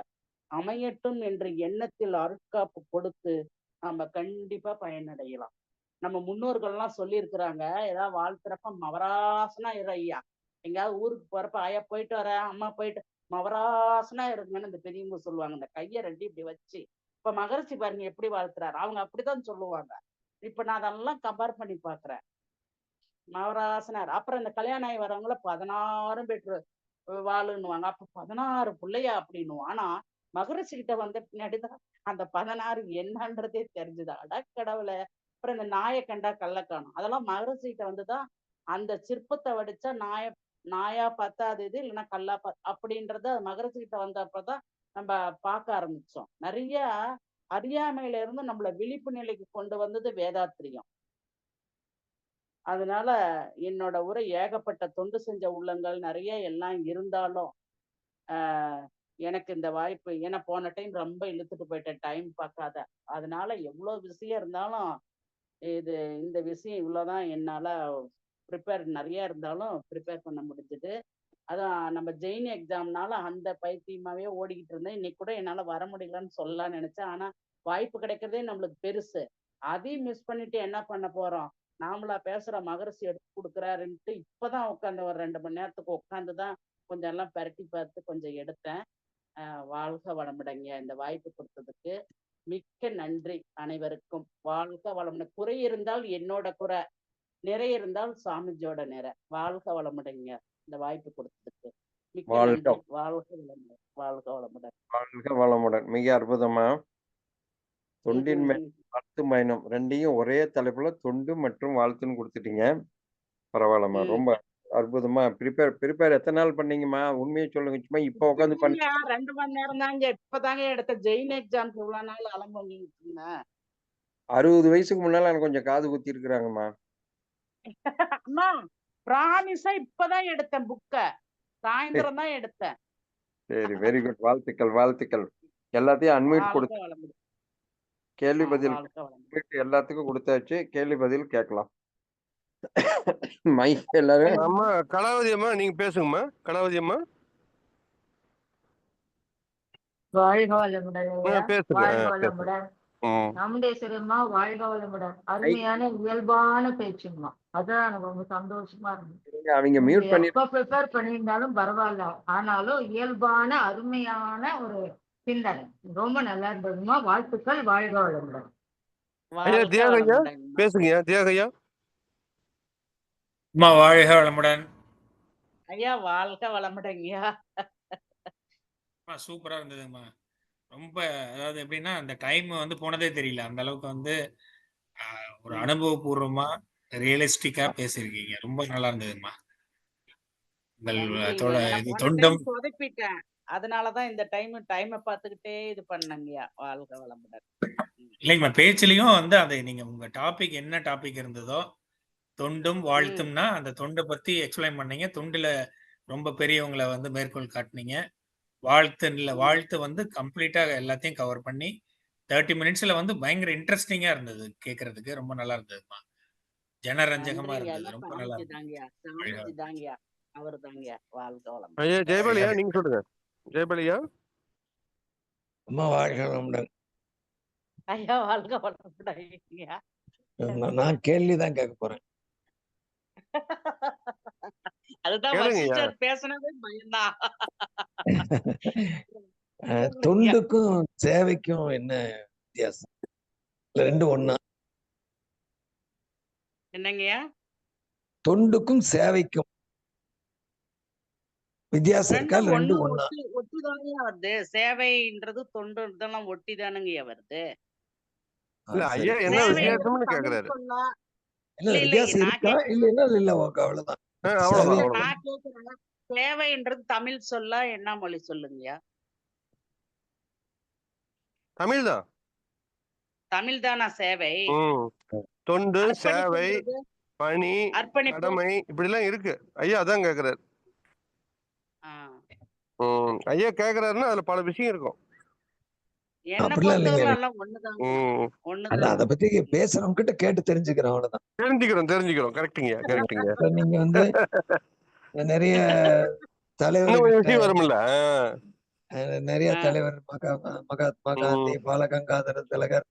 அமையட்டும் என்ற எண்ணத்தில் அருட்காப்பு கொடுத்து, நாம கண்டிப்பா பயனடையலாம். நம்ம முன்னோர்கள்லாம் சொல்லியிருக்கிறாங்க. ஏதாவது வாழ்த்துறப்ப மவராசனா இரு ஐயா. எங்கேயாவது ஊருக்கு போறப்ப, ஆயா போயிட்டு வரேன், அம்மா போயிட்டு மவராசனா இருங்கன்னு இந்த பெரியவங்க சொல்லுவாங்க. இந்த கைய 2யும் இப்படி வச்சு. இப்ப மகரிஷி பாருங்க எப்படி வாழ்த்துறாரு. அவங்க அப்படித்தான் சொல்லுவாங்க. இப்ப நான் அதெல்லாம் கம்பேர் பண்ணி பார்க்கிறேன். மவராசனார். அப்புறம் இந்த கல்யாணம் ஆகி வரவங்கள 16 பெற்று வாழுன்னுவாங்க. அப்ப 16 புள்ளையா அப்படின்னுவோம். ஆனா மகரிஷி கிட்ட வந்த பின்னாடி தான் அந்த 16 என்னன்றதே தெரிஞ்சது. அடக்கடவுளே! அப்புறம் இந்த நாய கண்டா கல்ல காணும். அதெல்லாம் மகரிஷி கிட்ட வந்து தான் அந்த சிற்பத்த வடிச்சா நாயா பத்தாது இது இல்லைன்னா கல்லா அப்படின்றத மகரிஷி கிட்ட வந்தப்ப தான் நம்ம பார்க்க ஆரம்பிச்சோம். நிறைய அறியாமையில இருந்து நம்மள விழிப்பு நிலைக்கு கொண்டு வந்தது வேதாத்திரியம். அதனால என்னோட உரை ஏகப்பட்ட தொண்டு செஞ்ச உள்ளங்கள் நிறைய எல்லாம் இருந்தாலும், ஆ எனக்கு இந்த வாய்ப்பு ஏன்னா போன டைம் ரொம்ப இழுத்துட்டு போயிட்டேன் டைம் பார்க்காத. அதனால எவ்வளோ விஷயம் இருந்தாலும், இது இந்த விஷயம் இவ்வளோதான் என்னால நெறைய இருந்தாலும் ப்ரிப்பேர் பண்ண முடிஞ்சது. அதான் நம்ம ஜெயின் எக்ஸாம்னால அந்த பைத்தியமாவே ஓடிக்கிட்டு இருந்தேன். இன்னைக்கு கூட என்னால வர முடியலன்னு சொல்லலாம்னு நெனச்சேன். ஆனா வாய்ப்பு கிடைக்கிறதே நம்மளுக்கு பெருசு. அதையும் மிஸ் பண்ணிட்டு என்ன பண்ண போறோம்? நாமளா பேசுற மகரிஷி எடுத்து குடுக்குறாருன்ட்டு இப்பதான் உட்காந்து ஒரு 2 மணி நேரத்துக்கு உட்காந்து தான் கொஞ்சம் எல்லாம் பெரட்டி பார்த்து கொஞ்சம் எடுத்தேன். வாழ்க வளமுடங்க. இந்த வாய்ப்பு குடுத்ததுக்கு மிக்க நன்றி அனைவருக்கும். வாழ்க வளமுடன். குறை இருந்தால் என்னோட குறை. நிறை இருந்தால் சாமிஜியோட நிறை. வாழ்க வளமுடங்க. இந்த வாய்ப்பு குடுத்ததுக்கு. மிக்க வாழ்க நன்றி. வாழ்க வளமுடன். வாழ்க வளமுடன். வாழ்க வளமுடன். மிக அற்புதமா ம், தொண்டின் ம், மேல் ம். வாழ்த்து பயணம் 2யும் ஒரே தலைப்புல தொண்டு மற்றும் வாழ்த்துன்னு குடுத்துட்டீங்க. பரவால்லம்மா. ம். ரொம்ப அற்புதமா ப்ரிப்பேர் ப்ரிப்பேர் எத்தன நாள் பண்ணீங்கம்மா? உண்மைய சொல்லுங்க. சும்மா இப்ப உட்காந்து பண்ணி இல்லையா 2 மணி நேரம் தாங்க. இப்பதாங்க எடுத்தேன். ஜெயின் எக்ஸாம்க்கு இவ்வளோ நாள் அலம்பு இருந்தேன். 60 வயசுக்கு முன்னால எனக்கு கொஞ்சம் காது குத்தி இருக்கிறாங்கம்மா. அம்மா ப்ராமிஸா இப்பதான் எடுத்தேன் புக்க. சரி, சாயந்தரம் தான் எடுத்தேன். சரி. Very good. வாழ்த்துக்கள், வாழ்த்துக்கள். எல்லாத்தையும் அன்மியூட் வாழ்க குடுத்து வளமுடன். கேள்வி பதில் வாழ்க வளமுடன். அன்மியூட் எல்லாத்துக்கும் குடுத்தாச்சு. கேள்வி பதில் கேட்கலாம். மைக் எல்லாரும் அம்மா கலாவதி அம்மா நீங்க பேசுங்கம்மா. கலாவதி அம்மா வாழ்க வளமுடன் ஐயா. பேசுங்க. வாழ்க பேசுங்க. வளமுடன். ம். நாமுண்டேஸ்வரம்மா வாழ்க வளமுடன். மைக் அருமையான இயல்பான பேச்சுங்கம்மா. அதான் எனக்கு ரொம்ப சந்தோஷமா இருந்துச்சு. அவிங்க நீங்க மியூட் பண்ணி எப்ப ப்ரிப்பேர் பண்ணியிருந்தாலும் பரவாயில்ல. ஆனாலும் இயல்பான அருமையான ஒரு சிந்தனை. ரொம்ப நல்லா இருந்ததுமா. வாழ்த்துக்கள். வாழ்க வளமுடன். ஐயா வாழ்க தியாக ஐயா வளமுடன்மா. பேசுங்கய்யா. தியாக ஐயா அம்மா வாழ்க வளமுடன். ஐயா வாழ்க வளமுடன்யா. அம்மா சூப்பரா இருந்ததுங்கம்மா. ரொம்ப அதாவது எப்படின்னா, அந்த டைம் வந்து போனதே தெரியல. அந்த அளவுக்கு வந்து ஒரு ம். அனுபவபூர்வமா, ரியலிஸ்டிக்கா பேசியிருக்கீங்க. ரொம்ப நல்லா இருந்ததுங்கம்மா. உங்கள் நன்றிங்க. தோட ஏன்னா இது போன டைம் தொண்டும் சொதப்பிட்டேன். அதனால தான் இந்த டைம பார்த்துக்கிட்டே இது பண்ணேங்கய்யா. வாழ்க வளமுடன். ம். இல்லைங்கம்மா பேச்சுலயும் வந்து அதை நீங்க உங்க டாபிக் என்ன டாபிக் இருந்ததோ, தொண்டும் ம். வாழ்த்தும்னா, அந்த தொண்ட பத்தி எக்ஸ்பிளைன் பண்ணீங்க. தொண்டுல ரொம்ப பெரியவங்கள வந்து மேற்கோள் காட்டுனீங்க. ம். வாழ்த்து வந்து கம்ப்ளீட்டா எல்லாத்தையும் கவர் பண்ணி 30 மினிட்ஸ்ல வந்து பயங்கர இன்ட்ரஸ்டிங்கா இருந்தது கேட்கறதுக்கு. ரொம்ப நல்லா இருந்ததும்மா. ஜனரஞ்சகமா நன்றிங்க. இருந்தது. எல்லாம் ரொம்ப நல்லா சாமிஜி இருந்தது. தாங்கய்யா. வாழ்க சாமிஜி தாங்கய்யா. அவரு தாங்கய்யா. வாழ்க வளமுடன். ஐயா வாழ்க ஜெயபாலியா வாழ்க. நீங்க சொல்லுங்க. ஜெயபாலியா அம்மா வாழ்க வளமுடன். ஐயா வாழ்க வளமுடன் ஐயா. நான் கேள்விதான் கேட்க போறேன். அதுதான் கேளுங்க ஐயா. வசிஷ்டர் பேசுனதே பயம்தான். தொண்டுக்கும் சேவைக்கும் என்ன வித்தியாசம்? இல்ல ரெண்டும் ஒண்ணா? என்னங்கய்யா? தொண்டுக்கும் சேவைக்கும் வித்தியாசம் இருக்கா? ரெண்டும் இல்ல ஒண்ணு ரெண்டும் ஒண்ணா? ஒட்டிதாங்கய்யா வருது. சேவைன்றது தொண்டு இதெல்லாம் ஒட்டி தானுங்கய்யா வருது. இல்ல சரி. ஐயா என்ன சேவைன்றது வித்தியாசம்னு தமிழ் கேக்குறாரு. சொல்லா இல்ல இல்ல வித்தியாசம் நான் இருக்கா? இல்லைன்னா இல்ல ஓகே அவ்வளவுதான். அவ்வளவுதான் சேவை அவ்வளவுதான். நான் கேக்குறேன். சேவைன்றது தமிழ் சொல்லா என்ன மொழி சொல்லுங்கய்யா? தமிழ் தான். தமிழ் தானா சேவை? தொண்டு சேவை அர்ப்பணிப்புன்றது பணி அர்ப்பணிப்பு. கடமை இப்படி எல்லாம் இருக்கு. ஐயா அதான் கேக்குறாரு. ஆ. ஐயா கேக்குறாருன்னா அதுல பல விஷயம் இருக்கும். என்ன அப்படிலாம் இல்லைங்க. பொறுத்தவரை எல்லாம் ஒண்ணுதாங்க. ம். அல்ல ஒண்ணுதான். அதை பத்தி பேசுறவங்க கிட்ட கேட்டு தெரிஞ்சுக்கிறேன் அவ்வளவுதான். தெரிஞ்சுக்கிறோம் கரெக்டுங்க. இப்ப நீங்க வந்து நிறைய இன்னும் தலைவர்கிட்ட கொஞ்சம் விஷயம் வரும்ல. நிறைய ஆ. தலைவர் மகாத்மா காந்தி, ம். பாலகங்காதர திலகர்,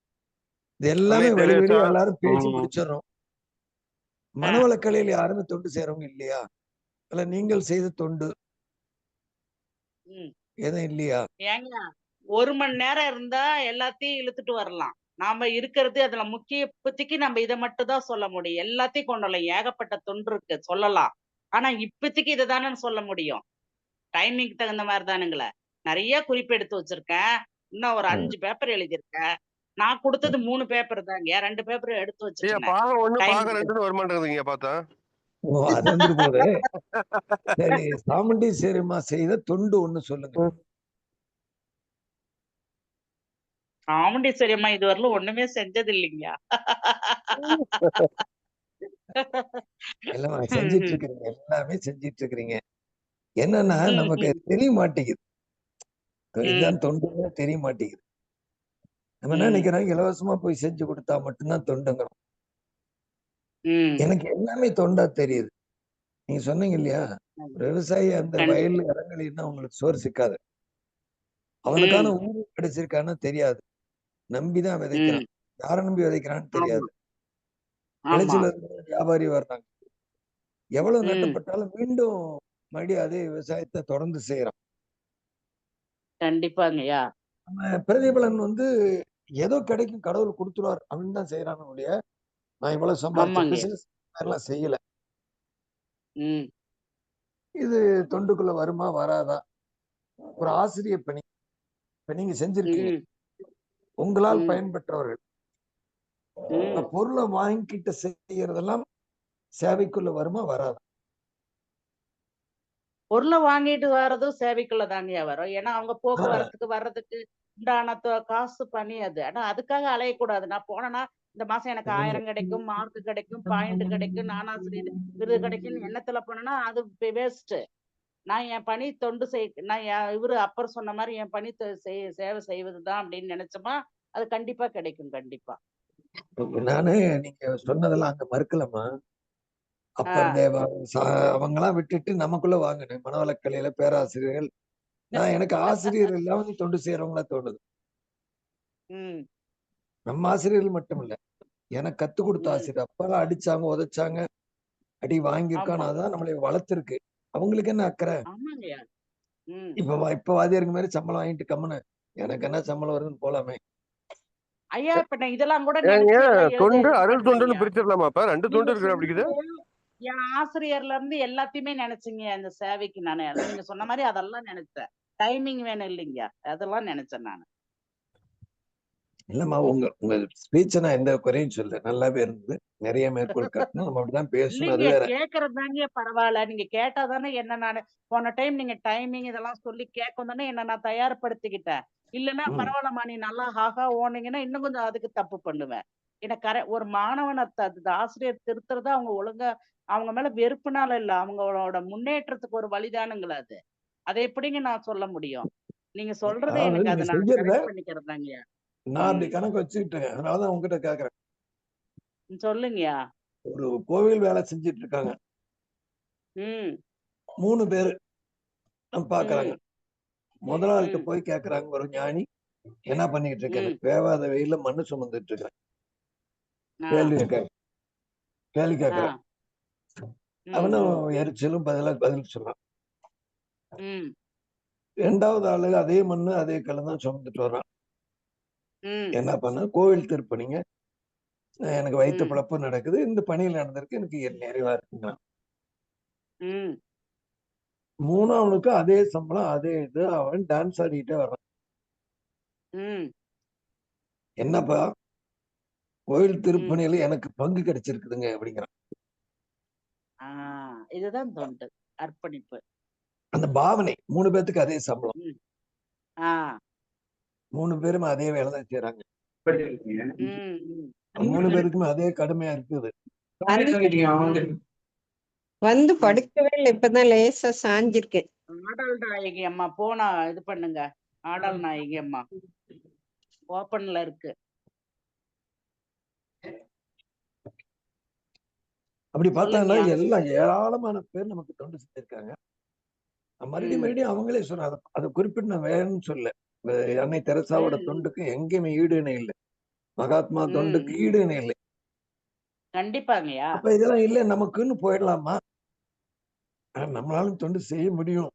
இது எல்லாமே அன்னை வெளி தெரேசா. வெளியே எல்லாரும் பேசி ம். முடிச்சிடறோம். மனவளக்கலையில் யாருமே தொண்டு செய்யறவங்க இல்லையா? அல்ல நீங்கள் செய்த தொண்டு ம். எதுவும் இல்லையா? ஏங்க 1 மணி நேரம் இருந்தா எல்லாத்தையும் இழுத்துட்டு வரலாம். நாம இருக்கிறது அதுல முக்கிய இப்போதைக்கு நம்ம இதை மட்டும் தான் சொல்ல முடியும். எல்லாத்தையும் கொண்டு வரலாம். ஏகப்பட்ட தொன்று இருக்கு சொல்லலாம். ஆனா இப்போதைக்கு இதை தானே சொல்ல முடியும். டைமிங்க்கு தகுந்த மாதிரி தானுங்களே. நிறைய குறிப்பெடுத்து வச்சிருக்கேன். இன்னும் ஒரு 5 பேப்பர் எழுதியிருக்கேன். நான் கொடுத்தது 3 பேப்பர் தாங்க. 2 பேப்பர் எடுத்து ஐயா வச்சுட்டேன். பாகம் 1 டைம் பாகம் 2ன்னு வர மாட்டேங்குதுங்க பார்த்தா. ஓ, அது வந்துட்டு போகுது. சரி, சாமுண்டீஸ்வரியம்மா செய்த தொண்டு ஒண்ணு சொல்லுங்க. சாமுண்டீஸ்வரி அம்மா இதுவரையிலும் ஒண்ணுமே செஞ்சது இல்லைங்க. எல்லாம் செஞ்சிட்டு இருக்கிறீங்க, எல்லாமே செஞ்சிட்டு இருக்கிறீங்க. என்னன்னா நமக்கு தெரிய மாட்டேங்குது. இதுதான் தொண்டுன்னு தெரிய மாட்டேங்குது. நம்ம என்ன நினைக்கிறோம், இலவசமா போய் செஞ்சு கொடுத்தா மட்டும்தான் தொண்டுங்கிறோம். எனக்கு எல்லாமே தொண்டா தெரியுது. நீங்க சொன்னீங்க இல்லையா, ஒரு விவசாயி அந்த வயல்ல இறங்கலைன்னா அவங்களுக்கு சோறு சிக்காது. அவனுக்கான ஊரு கிடைச்சிருக்கான்னு தெரியாது. நம்பிதான் விதைக்கிறான். யாரை நம்பி விதைக்கிறான்னு தெரியாது. விளைச்சல் வியாபாரி வர்றாங்க. எவ்வளவு நட்டப்பட்டாலும் மீண்டும் மறுபடியும் அதே விவசாயத்தை தொடர்ந்து செய்யறான். கண்டிப்பாங்கய்யா. நம்ம பிரதிபலன் வந்து ஏதோ கிடைக்கும், கடவுள் கொடுத்துருவார் அப்படின்னு தான் செய்யறான்னு ஒழிய, நான் இவ்வளவு சம்பாதிச்ச பிசினஸ் எல்லாம் செய்யல. இது தொண்டுக்குள்ள வருமா வராதா? ஒரு ஆசிரியர் பணி இப்ப நீங்க செஞ்சிருக்கீங்க. உங்களால் பயன்பெற்றவர்கள் பொருளை வாங்கிக்கிட்ட செய்யறதெல்லாம் சேவைக்குள்ள வருமா வராதா? பொருளை வாங்கிட்டு வர்றதும் சேவைக்குள்ளதாங்கய்யா வரும். ஏன்னா அவங்க போக்குவரத்துக்கு வர்றதுக்கு உண்டான காசு பண்ணி அது. ஆனா அதுக்காக அலையக்கூடாது. நான் போனேன்னா இந்த மாசம் எனக்கு 1000 கிடைக்கும், மார்க் கிடைக்கும், பாயிண்ட் கிடைக்கும், நானாசிரியர் விருது கிடைக்கும்னு எண்ணத்துல போனேன்னா அது வேஸ்ட். நான் என் பணி தொண்டு நான் இவரு அப்பர் சொன்ன மாதிரி என் பணி சேவை செய்வதுதான் அப்படின்னு நினைச்சோமா அது கண்டிப்பா கிடைக்கும். கண்டிப்பா. நானு நீங்க சொன்னதெல்லாம் அங்க மறுக்கலமா. அப்பர் தேவா அவங்கெல்லாம் விட்டுட்டு நமக்குள்ள வாங்கினேன். மனவளக்கலையில பேராசிரியர்கள். நான் எனக்கு ஆசிரியர் இல்லாம தொண்டு செய்யறவங்களா தோணுது. நம்ம ஆசிரியர்கள் மட்டும் இல்ல, எனக்கு கத்து கொடுத்த ஆசிரியர் அப்பெல்லாம் அடிச்சாங்க, உதைச்சாங்க, அடி வாங்கியிருக்கான். அதான் நம்மளை வளர்த்திருக்கு. அவங்களுக்கு என்ன அக்கறை? இப்ப வாதியாருக்கு மாதிரி சம்பளம் வாங்கிட்டு கம்முன்னு எனக்கு என்ன சம்பளம் வருதுன்னு போலாமே. ஐயா இப்ப நான் இதெல்லாம் கூட தொண்டு அருள் தொண்டுன்னு பிரிச்சிடலாமா? அப்ப 2 தொண்டு இருக்கு அப்படிங்குது. என் ஆசிரியர்ல இருந்து எல்லாத்தையுமே நினைச்சீங்க. அந்த சேவைக்கு நானு நீங்க சொன்ன மாதிரி அதெல்லாம் நினைச்சேன். டைமிங் வேணும் இல்லைங்க, அதெல்லாம் நினைச்சேன் நானு. இல்லம்மா, உங்க ஸ்பீச் நான் எந்த குறையும் சொல்ல, நல்லாவே இருந்தது. நிறைய மேற்கோள் காட்டணும், நம்ம அப்படிதான் பேசணும். அது வேற. கேக்குறதாங்க பரவாயில்ல. நீங்க கேட்டாதானே என்ன நானு போன டைம் நீங்க டைமிங் இதெல்லாம் சொல்லி கேட்கும் தானே என்ன நான் தயார்படுத்திக்கிட்டேன். இல்லன்னா பரவாயில்லம்மா நீ நல்லா ஹாஹா ஓனீங்கன்னா இன்னும் கொஞ்சம் அதுக்கு தப்பு பண்ணுவேன். எனக்கு ஒரு மாணவனை ஆசிரியர் திருத்துறதா அவங்க ஒழுங்கா அவங்க மேல வெறுப்புனால இல்ல, அவங்களோட முன்னேற்றத்துக்கு ஒரு வழிதானுங்களா அது. அதை எப்படிங்க நான் சொல்ல முடியும்? நீங்க சொல்றது எனக்கு அதை நான் கரெக்ட் பண்ணிக்கிறதாங்க. நான் அப்படி கணக்கு வச்சுக்கிட்டேன். அதனாலதான் உங்ககிட்ட கேக்குறேன். சொல்லுங்கயா. ஒரு கோவில் வேலை செஞ்சிட்டு இருக்காங்க. ம் 3 பேரு பாக்குறாங்க. ம் முதலாளிட்ட ம் போய் கேக்குறாங்க, ஒரு ஞானி, என்ன பண்ணிட்டு இருக்கேன்? ம் வேவாத வெயில மண்ணு சுமந்துட்டு இருக்கேன். ஆ கேள்வி ஆ கேக்குறான். ம் அவனும் ம் எரிச்சலும் பதில் சொல்றான். ம் 2வது ஆளு அதே மண்ணு அதே கல்லு தான் சுமந்துட்டு வர்றான். ம் என்ன பண்ண, கோவில் திருப்பணிங்க, எனக்கு வயிற்று ம் பிழப்பு நடக்குது, இந்த பணியில் நடந்திருக்கு, எனக்கு நிறைவா இருக்குங்க. ம் 3ஆவனுக்கு அதே சம்பளம், அதே இது, அவன் டான்ஸ் ஆடிக்கிட்டே வர்றான். ம் என்னப்பா, கோயில் ம் திருப்பணியில எனக்கு பங்கு கிடைச்சிருக்குதுங்க அப்படிங்கிறான். ஆ இதுதான் தொண்டு, அர்ப்பணிப்பு. அந்த பாவனை 3 பேத்துக்கு அதே சம்பளம், ம் ஆ 3 பேரும் அதே வேலை தான் செய்யறாங்க. ம் ம் 3 பேருக்குமே அதே கடுமையா இருக்குது. வந்து படுக்கவே இல்லை, இப்பதான் லேசா சாஞ்சிருக்கேன். ஆடல் நாயகி அம்மா போனா இது பண்ணுங்க. ஆடல் நாயகி அம்மா ஓப்பன்ல இருக்கு. அப்படி பார்த்தாங்கன்னா சொல்லுங்கய்யா. எல்லாம் ஏராளமான பேர் நமக்கு தொண்டு செஞ்சிருக்காங்க. மறுபடியும் ம் மறுபடியும் அவங்களே சொன்னாங்க, அதை குறிப்பிட்டு நான் வேணும்னு சொல்ல. அன்னை தெரசாவோட ம் தொண்டுக்கு எங்கேயுமே ஈடு இணை இல்லை, மகாத்மா ம் தொண்டுக்கு ம் ஈடு இணை இல்லை. கண்டிப்பாங்கய்யா. அப்ப இதெல்லாம் இல்லை நமக்குன்னு போயிடலாமா? நம்மளாலும் தொண்டு செய்ய முடியும்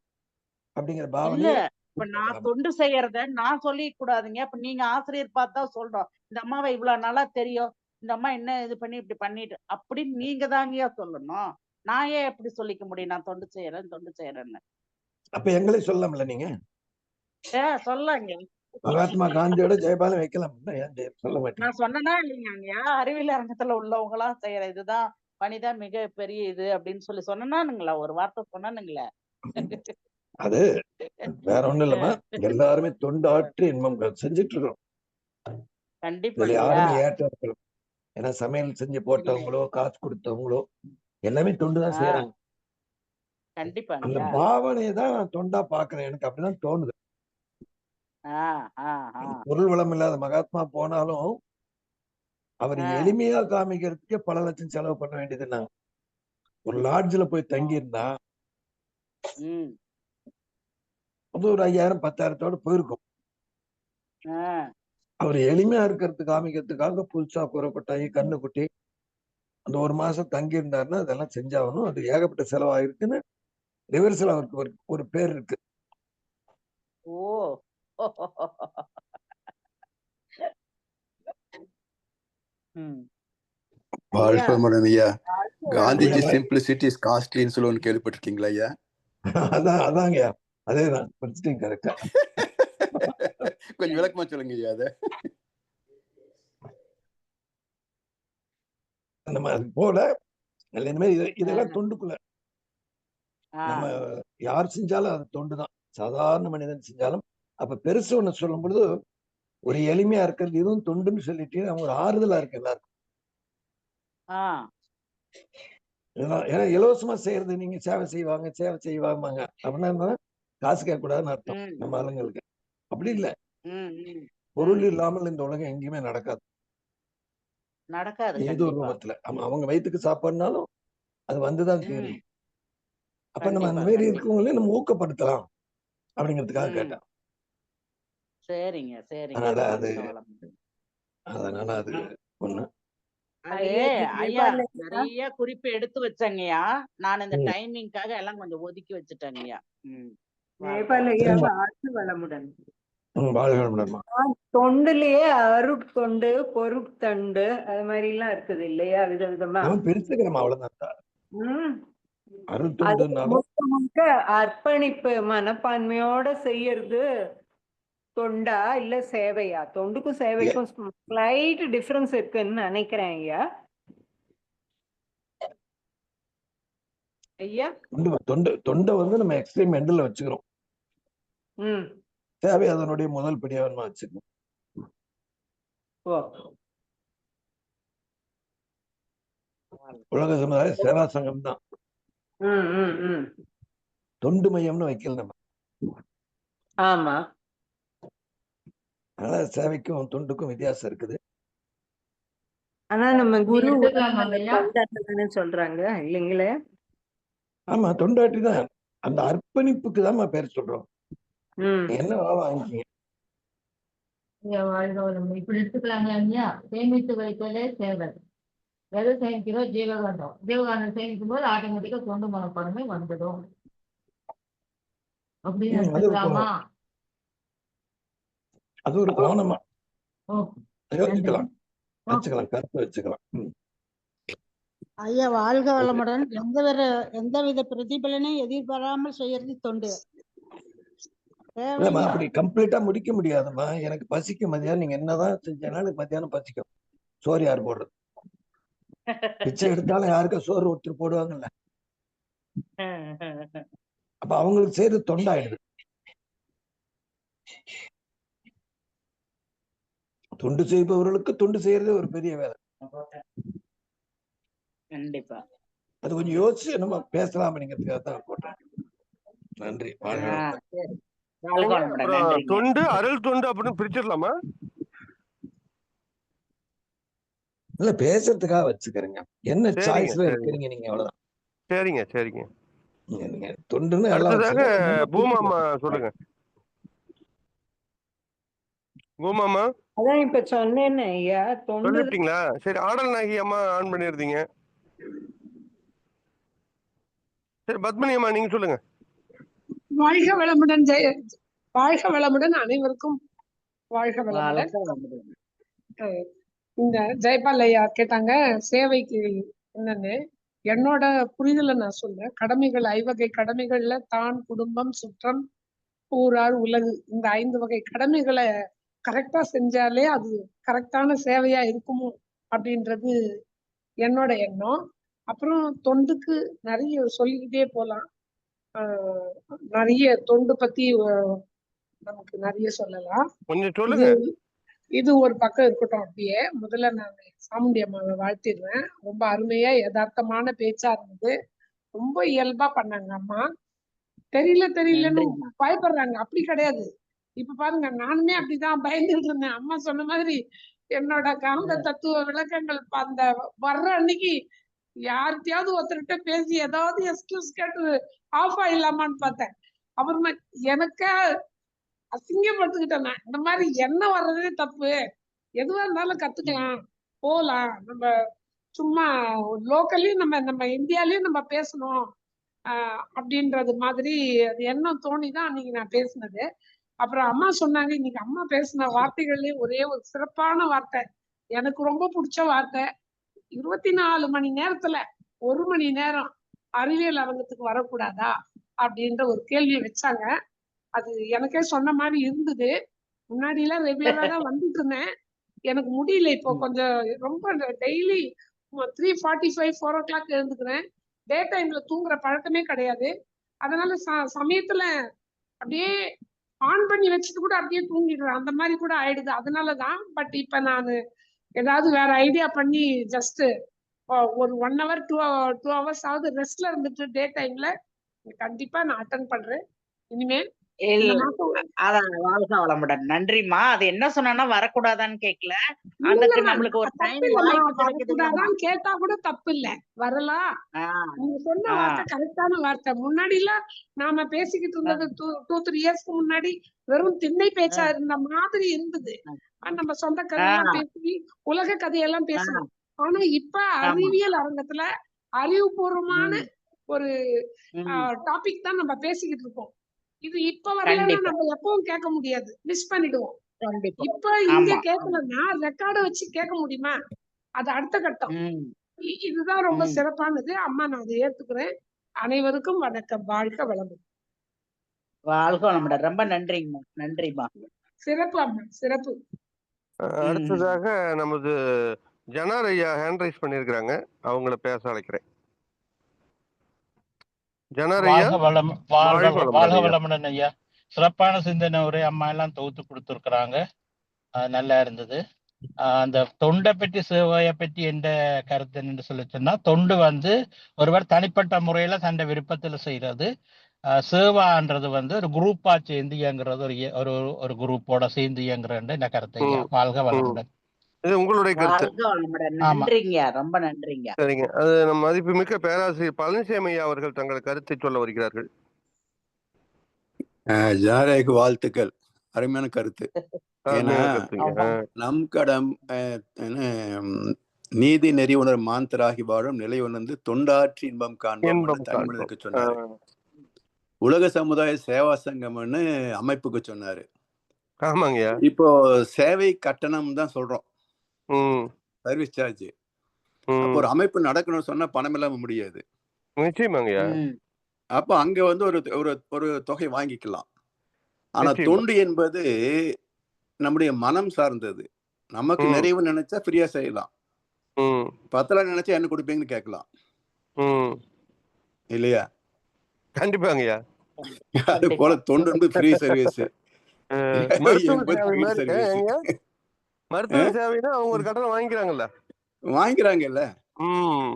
அப்படிங்கிற இல்ல பாவனையை இப்ப நான் தொண்டு செய்யறத நான் சொல்லிக்க கூடாதுங்க. இப்ப நீங்க ஆசிரியர் பார்த்தா சொல்றோம், இந்த அம்மாவை இவ்வளவு நாளா தெரியும், இந்த அம்மா என்ன இது பண்ணி இப்படி பண்ணிட்டு அப்படின்னு நீங்க தாங்கய்யா சொல்லணும். நான் ஏன் எப்படி சொல்லிக்க முடியும் நான் தொண்டு செய்யறேன்னு? அப்ப எங்களை சொல்லலாம்ல நீங்க? சொல்லாங்க. மகாத்மா காந்தியோட ஜெயபாலம் வைக்கலாம், ஏன் சொல்ல மாட்டீங்க? நான் சொன்னனா இல்லைங்கய்யா, அறிவியல் அரங்கத்துல உள்ளவங்க எல்லாம் செய்யற இதுதான் பணிதான் மிக பெரிய இது அப்படின்னு சொன்னானுங்களா? ஒரு வார்த்தை சொன்னானுங்களே. அது வேற ஒண்ணும் இல்லம்மா, எல்லாருமே தொண்டாற்றி இன்பம் செஞ்சுட்டு இருக்கோம். இதுல கண்டிப்பாங்கய்யா. யாருமே ஏற்றம், ஏன்னா சமையல் செஞ்சு போட்டவங்களோ காசு கொடுத்தவங்களோ எல்லாமே தொண்டுதான் ஆ செய்யறாங்க. அந்த கண்டிப்பாங்கய்யா. பாவனையை தான் நான் தொண்டா பாக்குறேன், எனக்கு அப்படிதான் தோணுது. ஆ ஆ ஆ பொருள் வளம் இல்லாத மகாத்மா போனாலும் அவர் ஆ எளிமையா காமிக்கிறதுக்கே பல லட்சம் செலவு பண்ண வேண்டியது. நான் ஒரு லாட்ஜ்ல போய் தங்கி இருந்தா ம் அது ஒரு 5000 10,000 போயிருக்கும். ஆ அவர் எளிமையா இருக்கிறது காமிக்கிறதுக்காக புதுசா கூறப்பட்டாயி கண்ணு குட்டி அந்த 1 மாசம் தங்கி இருந்தாருன்னா அதெல்லாம் செஞ்சாகணும். அது ஏகப்பட்ட செலவாயிருக்குன்னு ரிவர்சல் அவருக்கு ஒரு பேர் இருக்கு. ஓ ம் வாழ்க வளமுடன் ஐயா. காந்திஜி இல்ல, சிம்பிளிசிட்டி இஸ் காஸ்ட்லின்னு சொல்லுவோன்னு கேள்விப்பட்டிருக்கீங்களா ஐயா? அதாங்க அதேதான் படிச்சுட்டீங்க கரெக்டா. கொஞ்சம் விளக்கமா சொல்லுங்க ஐயா அதை. நம்ம அது போல இந்த மாதிரி இதெல்லாம் தொண்டுக்குள்ள ஆ நம்ம யார் செஞ்சாலும் அது தொண்டுதான். சாதாரண மனிதன் செஞ்சாலும் அப்ப பெருசு ஒண்ணு சொல்லும் பொழுது ஒரு எளிமையா இருக்கிறது இதுவும் தொண்டுன்னு சொல்லிட்டு அவங்க ஒரு ஆறுதலா இருக்கு எல்லாருக்கும். ஆ ஏன்னா இலவசமா செய்யறது, நீங்க சேவை செய்வாங்க அப்படின்னா என்ன? காசு கேட்க கூடாதுன்னு அர்த்தம் ம் நம்ம ஆளுங்களுக்கு. அப்படி இல்ல, ம் ம் பொருள் ம் இல்லாமல் இந்த உலகம் எங்கேயுமே நடக்காது. நடக்காது ஏதோ ஒரு கண்டிப்பா. ரூபத்துல அவங்க வயிற்றுக்கு சாப்பாடுனாலும் அது வந்துதான் ம் தீரும். அப்ப நம்ம கண்டிப்பா அந்த மாதிரி கண்டிப்பா. இருக்கவங்களே நம்ம ஊக்கப்படுத்தலாம் அப்படிங்கிறதுக்காக ம் கேட்டேன். சரிங்க சரிங்க. அதனால அது வாழ்க வளமுடன். அதனால அது ஒண்ணு. அது ஐயா ஐயா ஜெயபால் ஐயா, நிறைய குறிப்பு எடுத்து வச்சேங்கய்யா. நான் இந்த ம். டைமிங்காக எல்லாம் கொஞ்சம் ஒதுக்கி வச்சுட்டேங்கய்யா. ம் வாழ்க ஜெயபால் ஐயா சரிம்மா. வாழ்க வளமுடன். வாழ்க வளமுடன்மா. தொண்டுலயே அருட்தொண்டு, பொருட்தண்டு, அது மாதிரி எல்லாம் இருக்குது இல்லையா, விதவிதமா. நம்ம பிரிச்சுக்கிறோம் அவ்வளவுதான். ம் அருள் அது தொண்டுனாலும் முழுக்க முழுக்க அர்ப்பணிப்பு மனப்பான்மையோட செய்யறது தொண்டா இல்ல சேவையா? தொண்டுக்கும் சேவைக்கும் ஸ்லைட் டிஃபரன்ஸ் இருக்குன்னு நினைக்கிறேன் ஐயா. ஐயா தொண்டை நம்ம எக்ஸ்ட்ரீம் எண்டில் வச்சுக்கிறோம். ம் சேவை அதனுடைய முதல் படியா வச்சுக்கணும். ஓ உலக சமுதாய சேவா சங்கம் தான், ம் ம் ம் தொண்டு மையம்னு வைக்கல நம்ம. ஆமா. அதனால சேவைக்கும் தொண்டுக்கும் வித்தியாசம் இருக்குது. ஆனா நம்ம குரு எடுத்துக்கலாமா ஐயா? தொண்டான்னு சொல்றாங்க இல்லைங்களே. ஆமா, தொண்டாட்டி தான். அந்த அர்ப்பணிப்புக்கு தான் பேர் சொல்றோம். ம் என்ன வாங்கிக்கீங்க. ஐயா வாழ்க வளமுடன். இப்படி எடுத்துக்கலாங்களா ஐயா? சேமித்து வைத்தலே சேவை. எதை சேமிக்கிறோம்? ஜீவகாந்தம். ஜீவகாந்தம் சேமிக்கும் போது ஆட்டோமேட்டிக்கா தொண்டு மனப்பான்மை வந்துடும். அப்படின்னு அது ஒரு எடுத்துக்கலாமா? அது ஒரு கோணமா ஓ, நன்றி. யோசிக்கலாம், ஓகே. வச்சுக்கலாம், கருத்து வச்சுக்கலாம். ஐயா வாழ்க வளமுடன். எந்தவித பிரதிபலனையும் எதிர்பாராமல் செய்யறது தொண்டு. இல்லம்மா, அப்படி கம்ப்ளீட்டா முடிக்க முடியாதும்மா. எனக்கு பசிக்கும் மதியானம். நீங்க என்னதான் செஞ்சனாலும் எனக்கு மத்தியானம் பசிக்கும். சோறு யார் போடுறது? பிச்சை எடுத்தாலும் யாருக்கா சோறு ஒருத்தர் போடுவாங்கல்ல. அப்ப அவங்களுக்கு செய்யறது தொண்டாயிடுது. தொண்டு செய்பவர்களுக்கு தொண்டு செய்யறதே ஒரு பெரிய வேலை. கண்டிப்பா. அது கொஞ்சம் யோசிச்சு நம்ம பேசலாம் அப்படிங்கிறதுக்காக தான் போட்டேன். நன்றி. வாழ்க ஆ, வளமுடன். சரி. வாழ்க வளமுடன். அப்புறம் நன்றிங்க. தொண்டு அருள் தொண்டு அப்படின்னு பிரிச்சிடலாமா? இல்ல, பேசுறதுக்காக வச்சுக்கிறேங்க. என்ன சரிங்க சாய்ஸ்ல சரிங்க இருக்கிறீங்க நீங்க, அவ்வளவுதான். சரிங்க சரிங்க. நீங்க தொண்டுன்னு எல்லாம் அடுத்ததாக வச்சுக்கோங்க. நம்ம பூமாமா சொல்லுங்க. பூமாமா அதான் இப்ப சொன்னேன்னு ஐயா, தொண்டு சொல்லிட்டீங்களா? சரி, ஆடல் நாயகி அம்மா ஆன் பண்ணிருந்தீங்க. சரி, பத்மினி அம்மா நீங்க சொல்லுங்க. வாழ்க வளமுடன். வாழ்க வளமுடன். அனைவருக்கும் வாழ்க வளமுடன். வாழ்க வளமுடன். இந்த ஜெயபால் ஐயா கேட்டாங்க சேவைக்கு என்னன்னு. என்னோட புரிதலை நான் சொல்றேன். கடமைகள் 5 வகை கடமைகள்ல தான், குடும்பம், சுற்றம், ஊரார், உலகு, இந்த 5 வகை கடமைகளை கரெக்டா செஞ்சாலே அது கரெக்டான சேவையா இருக்குமோ அப்படின்றது என்னோட எண்ணம். அப்புறம் தொண்டுக்கு நிறைய சொல்லிக்கிட்டே போலாம். நிறைய தொண்டு பத்தி நமக்கு நிறைய சொல்லலாம். கொஞ்சம் சொல்லுங்க. இது ஒரு பக்கம் இருக்கட்டும். அப்படியே முதல்ல நான் சாமுண்டி அம்மாவை வாழ்த்திடுறேன். ரொம்ப அருமையா யதார்த்தமான பேச்சா இருந்தது. ரொம்ப இயல்பா பண்ணாங்க அம்மா. தெரியலன்னு பயப்படுறாங்க. அப்படி கிடையாது. இப்ப பாருங்க, நானுமே அப்படிதான் பயந்துட்டு இருந்தேன். அம்மா சொன்ன மாதிரி என்னோட காந்த தத்துவ விளக்கங்கள் அந்த வர்ற அன்னைக்கு யார்கிட்டயாவது ஒருத்தர்கிட்ட பேசி ஏதாவது எக்ஸ்கியூஸ் கேட்டு ஆஃப் ஆயிடலாமான்னு பார்த்தேன். அப்புறமா எனக்கு அசிங்கப்படுத்திக்கிட்டேன். நான் இந்த மாதிரி என்ன வர்றதே தப்பு. எதுவா இருந்தாலும் கத்துக்கலாம், போலாம். நம்ம சும்மா லோக்கல்லையும் நம்ம இந்தியாலயும் நம்ம பேசணும் அப்படின்றது மாதிரி அது எண்ணம் தோணிதான் அன்னைக்கு நான் பேசினது. அப்புறம் அம்மா சொன்னாங்க, இன்னைக்கு அம்மா பேசின வார்த்தைகள்லயே ஒரே ஒரு சிறப்பான வார்த்தை, எனக்கு ரொம்ப பிடிச்ச வார்த்தை. 24 மணி நேரத்துல 1 மணி நேரம் அறிவியல் அரங்கத்துக்கு வரக்கூடாதா அப்படின்ற ஒரு கேள்வியை வச்சாங்க. அது எனக்கே சொன்ன மாதிரி இருந்தது. முன்னாடி எல்லாம் ரெகுலரா தான் வந்துட்டு இருந்தேன். எனக்கு முடியல இப்போ. கொஞ்சம் ரொம்ப டெய்லி 3:45 4 o'clock எழுந்துக்கிறேன். டே டைம்ல தூங்குற பழக்கமே கிடையாது. அதனால சமயத்துல அப்படியே ஆன் பண்ணி வச்சுட்டு கூட அப்படியே தூங்கிடுறேன். அந்த மாதிரி கூட ஆயிடுது. அதனாலதான். பட் இப்ப நான் ஏதாவது வேற ஐடியா பண்ணி ஜஸ்ட் ஒரு 1 hour 2 hours ஆகுது ரெஸ்ட்ல இருந்துட்டு டே டைம்ல கண்டிப்பா நான் அட்டன் பண்றேன் இனிமேல். அதான் வாழ்க வளமுடன். நன்றிம்மா. அது என்ன சொன்னா வரக்கூடாதான்னு கேட்கல. அதுக்கு நம்மளுக்கு ஒரு டைம் வரக்கூடாதான்னு கேட்டா கூட தப்பு இல்ல, வரலாம். நீங்க சொன்ன வார்த்தை கரெக்டான வார்த்தை. முன்னாடி எல்லாம் நாம பேசிக்கிட்டு இருந்தது 2-3 இயர்ஸ்க்கு முன்னாடி வெறும் திண்ணை பேச்சா இருந்த மாதிரி இருந்தது. நம்ம சொந்த கதையெல்லாம் பேசி உலக கதையெல்லாம் பேசணும். ஆனா இப்ப அறிவியல் அரங்கத்துல அறிவுபூர்வமான ஒரு டாபிக் தான் நம்ம பேசிக்கிட்டு இருக்கோம். இது இப்ப வரலன்னா நம்ம எப்பவும் கேட்க முடியாது, மிஸ் பண்ணிடுவோம். இப்ப இங்க கேட்கலன்னா ரெக்கார்ட வச்சு கேட்க முடியுமா? அது அடுத்த கட்டம். இதுதான் ரொம்ப சிறப்பானது. அம்மா நான் அதை ஏத்துக்கிறேன். அனைவருக்கும் வணக்கம். வாழ்க வளமுடன். வாழ்க வளமுடன். ரொம்ப நன்றிங்கம்மா. நன்றிம்மா. சிறப்பு அம்மா, சிறப்பு. அடுத்ததாக நமது ஜனார் ஐயா ஹேண்ட் ரைஸ் பண்ணிருக்கிறாங்க. அவங்கள பேச அழைக்கிறேன். ஜனார் ஐயா, வாழ்க வளமுடன் ஐயா. சிறப்பான சிந்தனை உரை அம்மா எல்லாம் தொகுத்து கொடுத்துருக்குறாங்க. நல்லா இருந்தது. அந்த தொண்டை பற்றி சேவையை பற்றி எந்த கருத்து என்று சொல்லி சொன்னா, தொண்டு ஒருவர் தனிப்பட்ட முறையில தன்னை விருப்பத்துல செய்யறது. சேவான்றது ஒரு குரூப்பா சேர்ந்து இயங்குறது, ஒரு குரூப்போட சேர்ந்து இயங்குறது இந்த கருத்தை. வாழ்க வளமுடன். இது உங்களுடைய கருத்து. வாழ்க வளமுடன். ஆமா. நன்றிங்க, ரொம்ப நன்றிங்க. சரிங்க. அது நம் மதிப்புமிக்க பேராசிரியர் பழனிசாமி ஐயா அவர்கள் தங்கள் கருத்தை சொல்ல வருகிறார்கள். ஜனநாயக வாழ்த்துக்கள். அருமையான கருத்து. ஏன்னா அருமையான கருத்துங்க. ஆமா. நம் கடம் நீதி நெறி உணர் மாந்தராகி வாழும் நிலை உணர்ந்து தொண்டாற்றி இன்பம் காண்போம் இன்பம் தனிமனிதனுக்கு காண்போம். சொன்னாரு. உலக சமுதாய சேவா சங்கம்னு அமைப்புக்கு சொன்னாரு. ஆமாங்கய்யா. இப்போ சேவை கட்டணம் தான் சொல்றோம், ம். Service charge. அப்போ ம். ஒரு அமைப்பு நடக்கணும்னு சொன்னா பணம் இல்லாம முடியாது. நிச்சயமாங்கய்யா. ம். அப்போ அங்க வந்து ஒரு ஒரு ஒரு தொகை வாங்கிக்கலாம். ஆனா நிச்சயமா. தொண்டு என்பது நம்முடைய மனம் சார்ந்தது. நமக்கு ம். நிறைவு நினைச்சா ஃப்ரீயா செய்யலாம். ம். பத்தலாம் நினைச்சா என்ன கொடுப்பீங்கன்னு கேட்கலாம் ம். இல்லையா? கண்டிப்பாங்கய்யா. அது போல கண்டிப்பா. தொண்டு வந்து ஃப்ரீ சர்வீஸ். மருத்துவ என்பது சேவை பெய்டு மாதிரி சர்வீஸ். ஏங்க? மருத்துவ சேவைனா அவங்க ஒரு கட்டணம் வாங்கிக்கிறாங்கல்ல. வாங்கிக்கிறாங்கல்ல. ம்.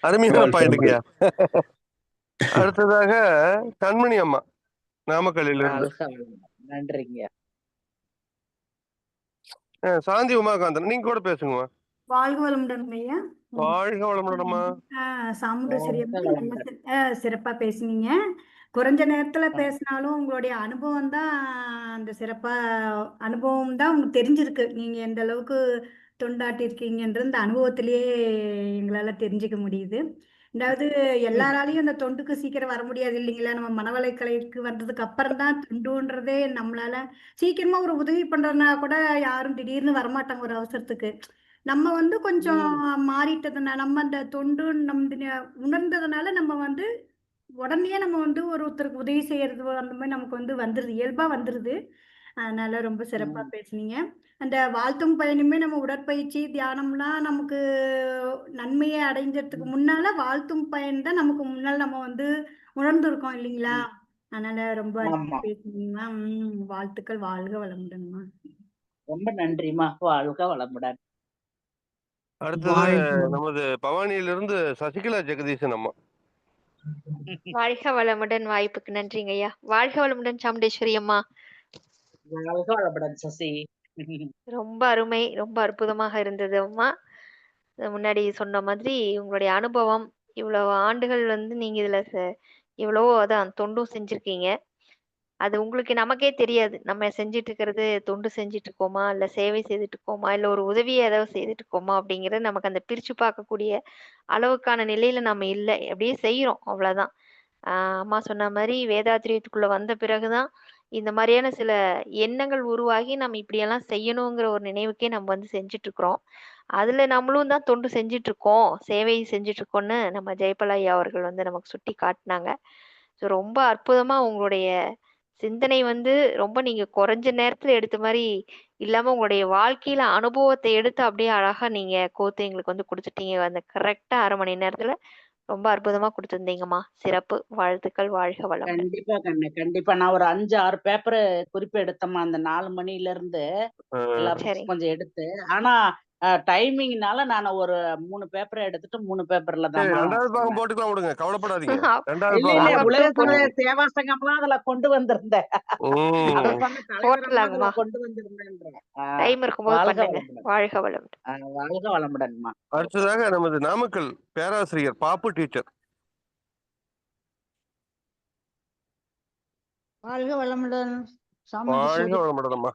அருமையான பாயிண்ட்ங்கய்யா. அடுத்ததாக கண்மணி அம்மா நாமக்கல்லில் இருந்து. வாழ்க வளமுடன். நன்றிங்க. சாந்தி உமாகாந்தன் நீங்க கூட பேசுங்கம்மா. வாழ்க வளமுடன் ஐயா. வாழ்க வளமுடன்ம்மா. சாமுண்டேஸ்வரி வாழ்க அம்மா, வளமுடன். சிறப்பா பேசுனீங்க. குறைஞ்ச நேரத்துல பேசினாலும் உங்களுடைய அனுபவம் தான் அந்த அனுபவம் தான் உங்களுக்கு தெரிஞ்சிருக்கு. நீங்க எந்த அளவுக்கு தொண்டாட்டி இருக்கீங்கன்ற இந்த அனுபவத்திலேயே எங்களால தெரிஞ்சுக்க முடியுது. அதாவது எல்லாராலையும் அந்த தொண்டுக்கு சீக்கிரம் வர முடியாது இல்லைங்களா? நம்ம மனவளக்கலைக்கு வந்ததுக்கு அப்புறம் தான் தொண்டுன்றதே நம்மளால சீக்கிரமா ஒரு உதவி பண்றதுனா கூட யாரும் திடீர்னு வரமாட்டாங்க ஒரு அவசரத்துக்கு. நம்ம வந்து கொஞ்சம் மாறிட்டதுனால நம்ம அந்த தொண்டு உணர்ந்ததுனால நம்ம வந்து உடனே நம்ம வந்து ஒருத்தருக்கு உதவி செய்யறது அந்த மாதிரி நமக்கு வந்து வந்துருது, இயல்பா வந்துருது. அதனால ரொம்ப சிறப்பா பேசுனீங்க. அந்த வாழ்த்தும் பயனுமே நம்ம உடற்பயிற்சி தியானம்லாம் நமக்கு நன்மையை அடைஞ்சதுக்கு முன்னால வாழ்த்தும் பயன் தான் நமக்கு முன்னால் நம்ம வந்து உணர்ந்திருக்கோம் இல்லைங்களா? அதனால ரொம்ப ஆமா. பேசுனீங்கம்மா. வாழ்த்துக்கள். வாழ்க வளமுடன்மா. ரொம்ப நன்றிமா. வாழ்க வளமுடன். அடுத்தது நமது பவானியிலிருந்து சசிகலா ஜெகதீசன் அம்மா. வாழ்க வளமுடன். வாய்ப்புக்கு நன்றிங்க ஐயா. வாழ்க வளமுடன் சாமுண்டேஸ்வரி அம்மா. வாழ்க வளமுடன் சசி. ரொம்ப அருமை, ரொம்ப அற்புதமாக இருந்தது அம்மா. முன்னாடி சொன்ன மாதிரி உங்களுடைய அனுபவம், இவ்வளவு ஆண்டுகள் வந்து நீங்க இதுல இவ்வளவோ அதான் தொண்டும் செஞ்சிருக்கீங்க. அது உங்களுக்கு நமக்கே தெரியாது. நம்ம செஞ்சுட்டு இருக்கிறது தொண்டு செஞ்சுட்டு இருக்கோமா, இல்ல சேவை செய்துட்டு இருக்கோமா, இல்ல ஒரு உதவிய ஏதாவது செய்துட்டு இருக்கோமா அப்படிங்கிறது நமக்கு அந்த பிரிச்சு பார்க்கக்கூடிய அளவுக்கான நிலையில நம்ம இல்ல. அப்படியே செய்றோம் அவ்வளவுதான். அம்மா சொன்ன மாதிரி வேதாத்திரியத்துக்குள்ள வந்த பிறகுதான் இந்த மாதிரியான சில எண்ணங்கள் உருவாகி நம்ம இப்படியெல்லாம் செய்யணுங்கிற ஒரு நினைவுக்கே நம்ம வந்து செஞ்சுட்டு இருக்கிறோம். அதுல நம்மளும் தான் தொண்டு செஞ்சுட்டு இருக்கோம், சேவை செஞ்சுட்டு இருக்கோம்னு நம்ம ஜெயபால் ஐயா அவர்கள் வந்து நமக்கு சுட்டி காட்டினாங்க. ஸோ ரொம்ப அற்புதமா உங்களுடைய சிந்தனை வந்து ரொம்ப நீங்க குறைஞ்ச நேரத்துல எடுத்த மாதிரி இல்லாம உங்களுடைய வாழ்க்கையில அனுபவத்தை எடுத்து அப்படியே அழகா நீங்க கோத்து எங்களுக்கு வந்து கொடுத்துட்டீங்க. அந்த கரெக்டா 1/2 மணி நேரத்துல ரொம்ப அற்புதமா கொடுத்திருந்தீங்கம்மா. சிறப்பு. வாழ்த்துக்கள். வாழ்க வளமுடன். கண்டிப்பா கண்ணு, கண்டிப்பா. நான் ஒரு 5, 6 பேப்பர் குறிப்பு எடுத்தேம்மா அந்த 4 மணில இருந்து எல்லா சரி. புக்ஸ் கொஞ்சம் எடுத்து. ஆனா டைமிங்னால நான் ஒரு 3 பேப்பர் எடுத்துட்டு 3 பேப்பர்ல சரி, தான் 2வது பாகம் சொன்னேன். போட்டுக்கலாம் விடுங்க. கவலைப்படாதீங்க. 2வது இல்ல பாகம் இல்ல போட்டு. உலக சமுதாய சேவா சங்கம்லாம் அதுல கொண்டு வந்திருந்தேன். அத சொன்ன தலைவரெல்லாம் அதுல போட்டலாங்கம்மா. கொண்டு வந்திருந்தேன்றேன். டைம் இருக்கும்போது வாழ்க பண்ணுங்க. வளமுடன். வாழ்க வளமுடன். வாழ்க வளமுடன்மா. அடுத்ததாக நமது நாமக்கல் பேராசிரியர் பாப்பு டீச்சர். வாழ்க வளமுடன் வாழ்க சாமுண்டீஸ்வரி. வளமுடன்ம்மா.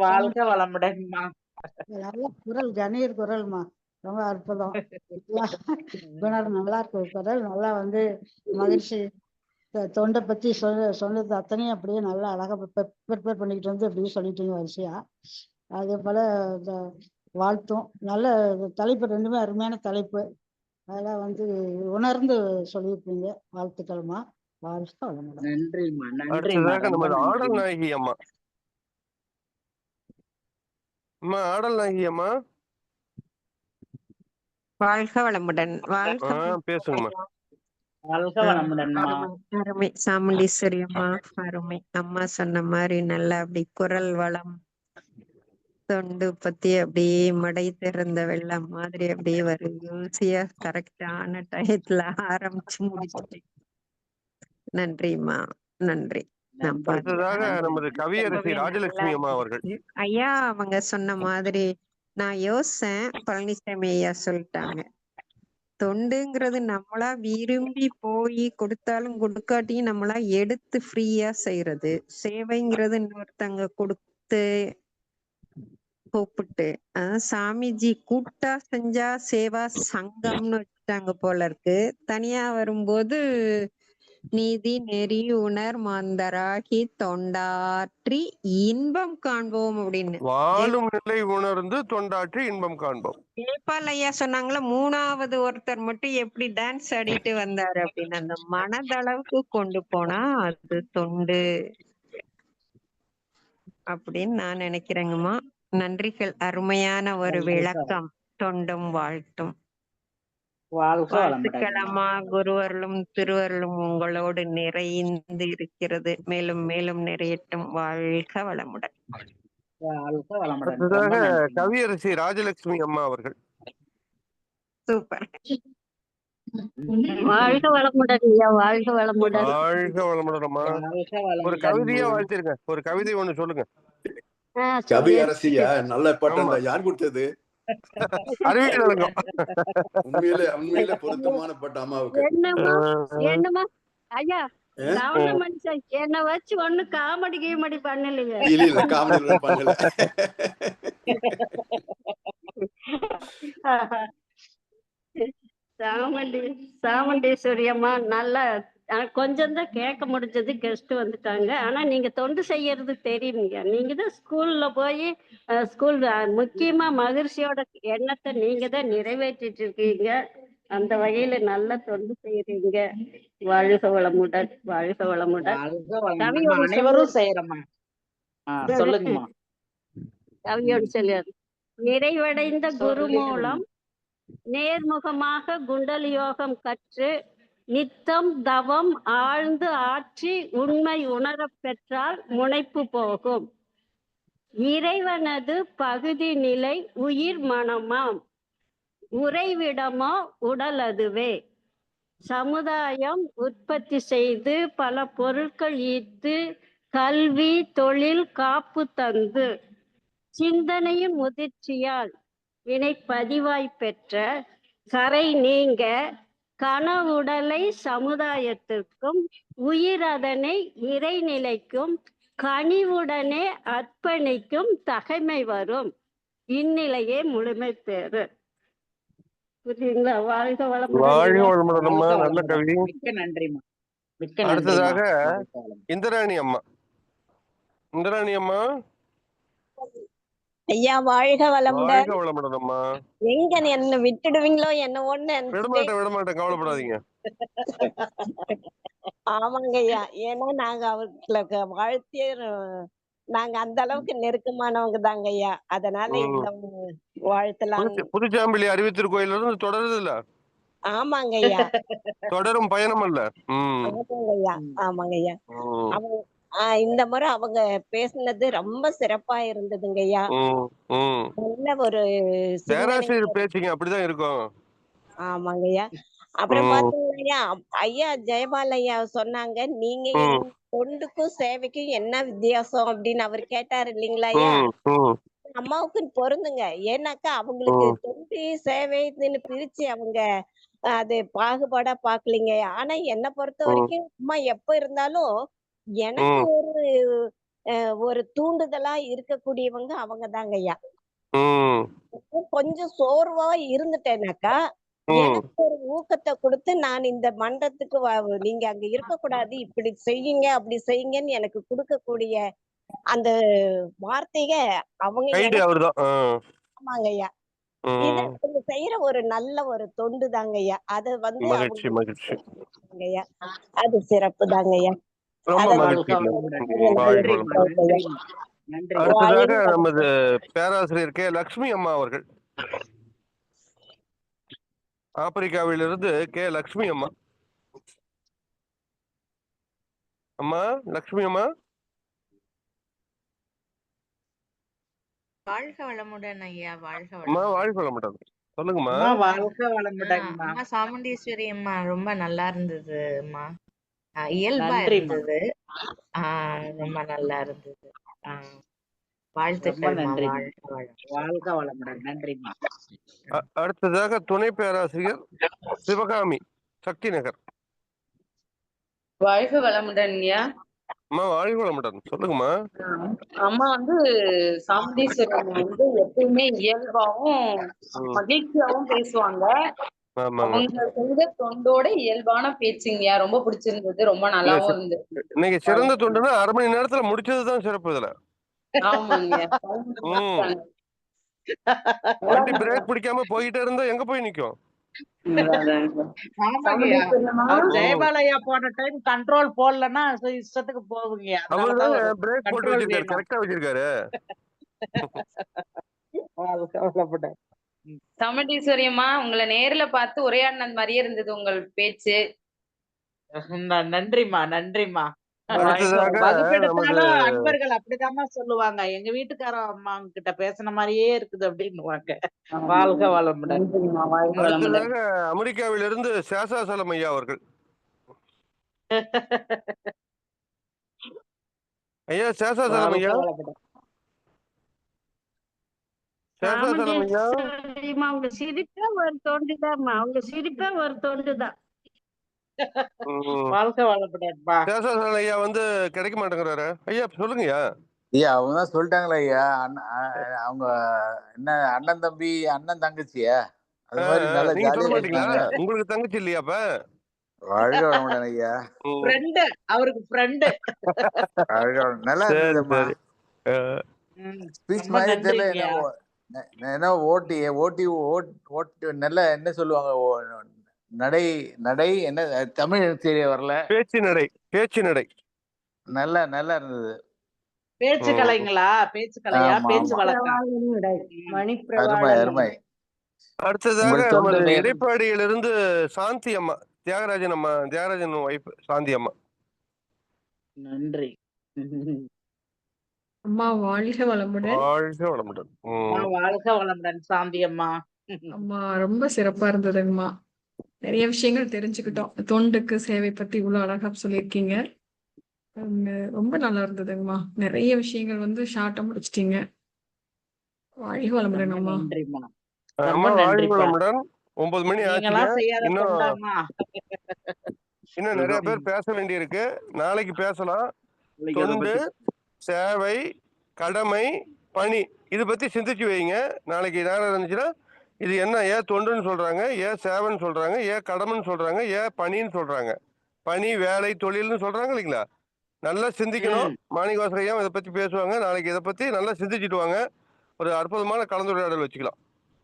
வாழ்க வளமுடன்மா. நல்ல குரல், கணீர் குரல்மா, ரொம்ப அற்புதம். குணர் நல்லா இருக்கு குரல். நல்லா வந்து மகிழ்ச்சி. தொண்டை பத்தி சொன்னது அத்தனையும் அப்படியே நல்லா அழகா ப்ரிப்பேர் பண்ணிக்கிட்டு வந்து அப்படியே சொல்லிட்டீங்க வரிசையா. அதே போல வாழ்த்தும் நல்ல தலைப்பு, ரெண்டுமே அருமையான தலைப்பு. அதெல்லாம் வந்து உணர்ந்து சொல்லியிருக்கீங்க. வாழ்த்துக்கள்மா. வாழ்க வளமுடன். நன்றிம்மா. நன்றிம்மா. அடுத்ததாக ரொம்ப நமது ஆடல் நன்றிம்மா. நாயகி அம்மா. அம்மா ஆடல் நாயகி அம்மா. வாழ்க வளமுடன். வாழ்க பேசுங்கம்மா. வாழ்க வளமுடன்மா. அருமை சாமுண்டீஸ்வரி அம்மா. அருமை. அம்மா சொன்ன மாதிரி நல்லா அப்படி குரல் வளம், தொண்டு பத்தி அப்படியே மடை திறந்த வெள்ளம் மாதிரி அப்படியே வரும். ஈஸியா கரெக்டான டயத்துல ஆரம்பிச்சு முடிச்சுட்டேன். நன்றிம்மா. நன்றி. நான் நன்றி அடுத்ததாக பார்த்தேன். நமது கவியரசி ரொம்பவே நல்லா ராஜலட்சுமி அம்மா அவர்கள். இருந்துச்சு. ஐயா அவங்க சொன்ன மாதிரி நான் யோசிச்சேன். பழனிசாமி ஐயா சொல்லிட்டாங்க. தொண்டுங்கிறது நம்மளா விரும்பி போய் கொடுத்தாலும் கொடுக்காட்டியும் நம்மளா எடுத்து ஃப்ரீயா செய்யறது. சேவைங்கிறது இன்னொருத்தங்க கொடுத்து கூப்பிட்டு சாமிஜி கூட்டா செஞ்சா சேவா சங்கம்னு வச்சுட்டாங்க போல இருக்கு. தனியா வரும்போது நீதி நெறி உணர் மாந்தராகி தொண்டாற்றி இன்பம் காண்போம் அப்படின்னு வாழும் நிலை உணர்ந்து தொண்டாற்றி இன்பம் காண்போம். ஜெயபால் ஐயா சொன்னாங்களா 3வது ஒருத்தர் மட்டும் எப்படி டான்ஸ் ஆடிட்டு வந்தாரு அப்படின்னு. அந்த மனதளவுக்கு கொண்டு போனா அது தொண்டு அப்படின்னு நான் நினைக்கிறேங்கம்மா. நன்றிகள். அருமையான ஒரு விளக்கம். தொண்டும் வாழ்த்தும். வாழ்க வளமுடன். வாழ்த்துக்கள் அம்மா. குருவருளும் திருவருளும் உங்களோடு நிறைந்து இருக்கிறது. மேலும் மேலும் நிறையட்டும். வாழ்க வளமுடன். வாழ்க வளமுடன். அடுத்ததாக ரொம்ப நன்றி. கவியரசி ராஜலட்சுமி அம்மா அவர்கள். சூப்பர். வாழ்க வளமுடன் ஐயா, வாழ்க வளமுடன். வாழ்க வளமுடன் அம்மா. வாழ்க ஒரு வளமுடன். கவிதையா வாழ்த்திருங்க. ஒரு கவிதை ஒண்ணு சொல்லுங்க. கவி அரசியா நல்ல பட்டம் ஆமா. தான். யார் கொடுத்தது? அறிவியல் அலங்கம். உண்மையில பொருத்தமான பட்டம் அம்மாவுக்கு. என்னமா ஐயா ஆ? ரவண மனுஷன் என்ன வச்சு ஒண்ணு காமெடி கீமெடி பண்ணலையே. இல்ல காமெடி பண்ணல. சாமுண்டீஸ்வரி அம்மா நல்ல கொஞ்சம் தான் கேட்க முடிஞ்சது. கெஸ்ட் வந்துட்டாங்க. ஆனா நீங்க தொண்டு செய்யறது தெரியுங்க. நீங்க தான் ஸ்கூல்ல போய் ஸ்கூல் முக்கியமா மகிழ்ச்சியோட எண்ணத்தை நீங்க தான் நிறைவேற்றிட்டு இருக்கீங்க. அந்த வகையில நல்ல தொண்டு செய்யறீங்க. வாழ்க வளமுடன், வாழ்க வளமுடன். வாழ்க வளமுடன். கவி நம்ம ஒண்ணு அனைவரும் சொல்லு. செய்யறோம்மா. சொல்லுங்கம்மா. கவியோடு சொல்லியாரு. நிறைவடைந்த குரு சொல்லிடுங்க. மூலம் நேர்முகமாக குண்டலி யோகம் கற்று நித்தம் தவம் ஆழ்ந்து ஆற்றி உண்மை உணரப் பெற்றால் முனைப்பு போகும். இறைவனது பகுதி நிலை உயிர் மனமாம். உறைவிடமோ உடல் அதுவே. சமுதாயம் உற்பத்தி செய்து பல பொருட்கள் ஈர்த்து கல்வி தொழில் காப்பு தந்து சிந்தனையின் முதிர்ச்சியால் வினை பதிவாய் பெற்ற கரை நீங்க கனவுடலை சமுதாயத்திற்கும் உயிர் அதனை இறைநிலைக்கும் கனிவுடனே அர்ப்பணிக்கும் தகைமை வரும். இந்நிலையே முழுமை பெறு. புரியுங்களா? வாழ்க வளமுடன். வாழ்க வளமுடன் அம்மா. வாழ்க நல்ல வளமுடன். கவி. மிக்க நன்றிம்மா. மிக்க நன்றிம்மா. அடுத்ததாக வாழ்க வளமுடன். இந்திராணி அம்மா. இந்திராணி அம்மா. ஐயா வாழ்க வளமுடன். வாழ்க வளமுடன் அம்மா. எங்க என்ன விட்டுடுவீங்களோ என்ன ஒண்ணு விடமாட்டேன் கவலைப்படாதீங்க. ஆமாங்க ஐயா. ஏன்னா நாங்க அவர்களுக்கு வாழ்த்திய நாங்க அந்த அளவுக்கு நெருக்கமானவங்க தாங்க ஐயா. அதனால இந்த வாழ்த்தலாம். புதுச்சாம்பிள்ளி அறிவித்திருக்கோயில இருந்து தொடருது இல்ல? ஆமாங்க ஐயா. தொடரும் பயணம் அல்ல. ஆமாங்க ஐயா. ஆமாங்க ஐயா. அவங்க இந்த முறை அவங்க பேசுனது ரொம்ப சிறப்பா இருந்ததுங்க ஐயா. நல்ல ஒரு பேராசிரியர் பேசிங்க அப்படிதான் இருக்கும். ஆமாங்க ஐயா. அப்புறம் பாத்தீங்கன்னா ஐயா ஜெயபால் ஐயா சொன்னாங்க நீங்க தொண்டுக்கும் சேவைக்கும் என்ன வித்தியாசம் அப்படின்னு அவர் கேட்டாரு இல்லைங்களா ஐயா. அம்மாவுக்கு பொருந்துங்க. ஏன்னாக்கா அவங்களுக்கு தொண்டு சேவைன்னு பிரிச்சு அவங்க அது பாகுபாடா பாக்கலீங்க. ஆனா என்னை பொறுத்த வரைக்கும் அம்மா எப்ப இருந்தாலும் எனக்கு ஒரு தூண்டுதலா இருக்கக்கூடியவங்க அவங்க தாங்க ஐயா. கொஞ்சம் சோர்வா இருந்துட்டேனாக்கா எனக்கு ஒரு ஊக்கத்தை கொடுத்து நான் இந்த மன்றத்துக்கு நீங்க அங்க இருக்கக்கூடாது, இப்படி செய்யுங்க அப்படி செய்யுங்கன்னு எனக்கு கொடுக்கக்கூடிய அந்த வார்த்தைக அவங்க. ஆமாங்க ஐயா. இத செய்யற ஒரு நல்ல ஒரு தொண்டு தாங்க ஐயா. அது ஐயா அது சிறப்பு தாங்க ஐயா. அடுத்ததாக நமது பேராசிரியர் கே லட்சுமி அம்மா அவர்கள். ஆப்பிரிக்காவிலிருந்து கே லட்சுமி அம்மா. அம்மா லட்சுமி அம்மா. வாழ்க வளமுடன் ஐயா. வாழ்க அம்மா வளமுடன். வாழ்க வளமுடன். சொல்லுங்கம்மா. வாழ்க வளமுடன். அம்மா சாமுண்டீஸ்வரி அம்மா ரொம்ப நல்லா இருந்தது அம்மா. இயல்பா நன்றிம்மா. இருந்தது. ரொம்ப நல்லா இருந்தது. ரொம்ப வாழ்த்துக்கள்மா. நன்றிம்மா. வாழ்க வளம். வாழ்க வளமுடன். நன்றிம்மா. அடுத்ததாக துணை பேராசிரியர் சிவகாமி, சக்தி நகர். வாழ்க வளமுடன் ஐயா. அம்மா வாழ்க வளமுடன். சொல்லுங்கம்மா. அம்மா வந்து சாமுண்டீஸ்வரன் வந்து எப்பயுமே இயல்பாவும் மகிழ்ச்சியாவும் பேசுவாங்க. ஆமாங்க. அவங்க செய்த தொண்டோட இயல்பான பேச்சுங்கய்யா. ரொம்ப பிடிச்சிருந்தது. ரொம்ப நல்லாவும் இருந்தது. இன்னைக்கு சிறந்த தொண்டுன்னா 1/2 மணி நேரத்துல முடிச்சதுதான் சிறப்பு இதுல. ஆமாங்கய்யா. வண்டி பிரேக் பிடிக்காம போயிட்டே இருந்தா எங்க போய் நிக்கும்? ஆமாங்கய்யா. அவர் ஜெயபாலையா போன டைம் கண்ட்ரோல் போடலன்னா இஷ்டத்துக்கு போகுங்க. அவர்தாங்க பிரேக் போட்டு வச்சிருக்காரு, கரெக்டா வச்சிருக்காரு. சாமுண்டீஸ்வரியம்மா, உங்களை நேர்ல பார்த்து உரையாடினது மாதிரியே இருந்தது உங்கள் பேச்சு. நன்றிம்மா, நன்றிம்மா. அடுத்ததாக வகுப்பெடுத்தாலும் அன்பர்கள் அப்படிதாம்மா சொல்லுவாங்க. எங்க வீட்டுக்கார அம்மா கிட்ட பேசின மாதிரியே இருக்குது அப்படின்னுவாங்க. வாழ்க வளமுடன். அடுத்ததாக அமெரிக்காவிலிருந்து சேஷாசலம் ஐயா அவர்கள். ஐயா சேஷாசலம் ஐயா. சேஷாசலம் ஐயா. அவங்க சிரிப்பே ஒரு தொண்டுதான்மா. அவங்க சிரிப்பே ஒரு தொண்டுதான். வாழ்க வளமுடன்ப்பா. சேஷாசலம் ஐயா வந்து கிடைக்க மாட்டேங்கிறாரு. ஐயா சொல்லுங்கய்யா. ஐயா அவங்க தான் சொல்லிட்டாங்களா ஐயா, அவங்க என்ன அண்ணன் தம்பி அண்ணன் தங்கச்சியா அது மாதிரி நல்லா நீங்க சொல்ல ஜாலியா மாட்டீங்களா? இருக்காங்க. உங்களுக்கு தங்கச்சி இல்லையா அப்ப? வாழ்க வளமுடன் ஐயா. ஃப்ரெண்ட், அவருக்கு ஃப்ரெண்ட். வாழ்க வளமுடன். நல்லா இருந்ததும்மா. ஸ்பீச் மாதிரி தெரியல. என்ன ஓட்டி ஓட்டி ஓட்டு நல்லா என்ன சொல்லுவாங்க, நடை நடை என்ன தமிழ் தெரிய வரல. பேச்சு நடை, பேச்சு நடை நல்லா நல்லா இருந்தது. பேச்சு கலைங்களா? பேச்சு கலையா? பேச்சு வழக்கம். அருமை அருமை. அடுத்ததாக நமது இடைப்பாடியிலிருந்து சாந்தி அம்மா, தியாகராஜன் அம்மா, தியாகராஜன் வைஃப் சாந்தி அம்மா. நன்றி அம்மா. வாழ்க வளமுடன். வாழ்க வளமுடன். வாழ்க வளமுடன் சாந்தி அம்மா. அம்மா ரொம்ப சிறப்பா இருந்ததுங்கம்மா. நிறைய விஷயங்கள் தெரிஞ்சுக்கிட்டோம். தொண்டுக்கு சேவை பத்தி இவ்வளவு அழகா சொல்லியிருக்கீங்க. ரொம்ப நல்லா இருந்ததுங்கம்மா. நிறைய விஷயங்கள் வந்து ஷார்ட்டா முடிச்சிட்டீங்க. வாழ்க வளமுடன் அம்மா. நன்றிம்மா. அம்மா வாழ்க வளமுடன். 9 மணி ஆச்சுங்க. இன்னும் நிறைய பேர் பேச வேண்டியிருக்கு. நாளைக்கு பேசலாம். தொண்டு, சேவை, கடமை, பணி இது பத்தி சிந்திச்சு வைங்க. நாளைக்கு நேரம் இருந்துச்சுன்னா இது என்ன, ஏன் தொண்டுன்னு சொல்றாங்க, ஏன் சேவைன்னு சொல்றாங்க, ஏன் கடமைன்னு சொல்றாங்க, ஏன் பணின்னு சொல்றாங்க, பணி வேலை தொழில்னு சொல்றாங்க இல்லைங்களா? நல்லா சிந்திக்கணும். மாணிக்கவாசகர் ஐயா இதை பத்தி பேசுவாங்க. நாளைக்கு இதை பத்தி நல்லா சிந்திச்சுட்டு வாங்க. ஒரு அற்புதமான கலந்துரையாடல் வச்சுக்கலாம்.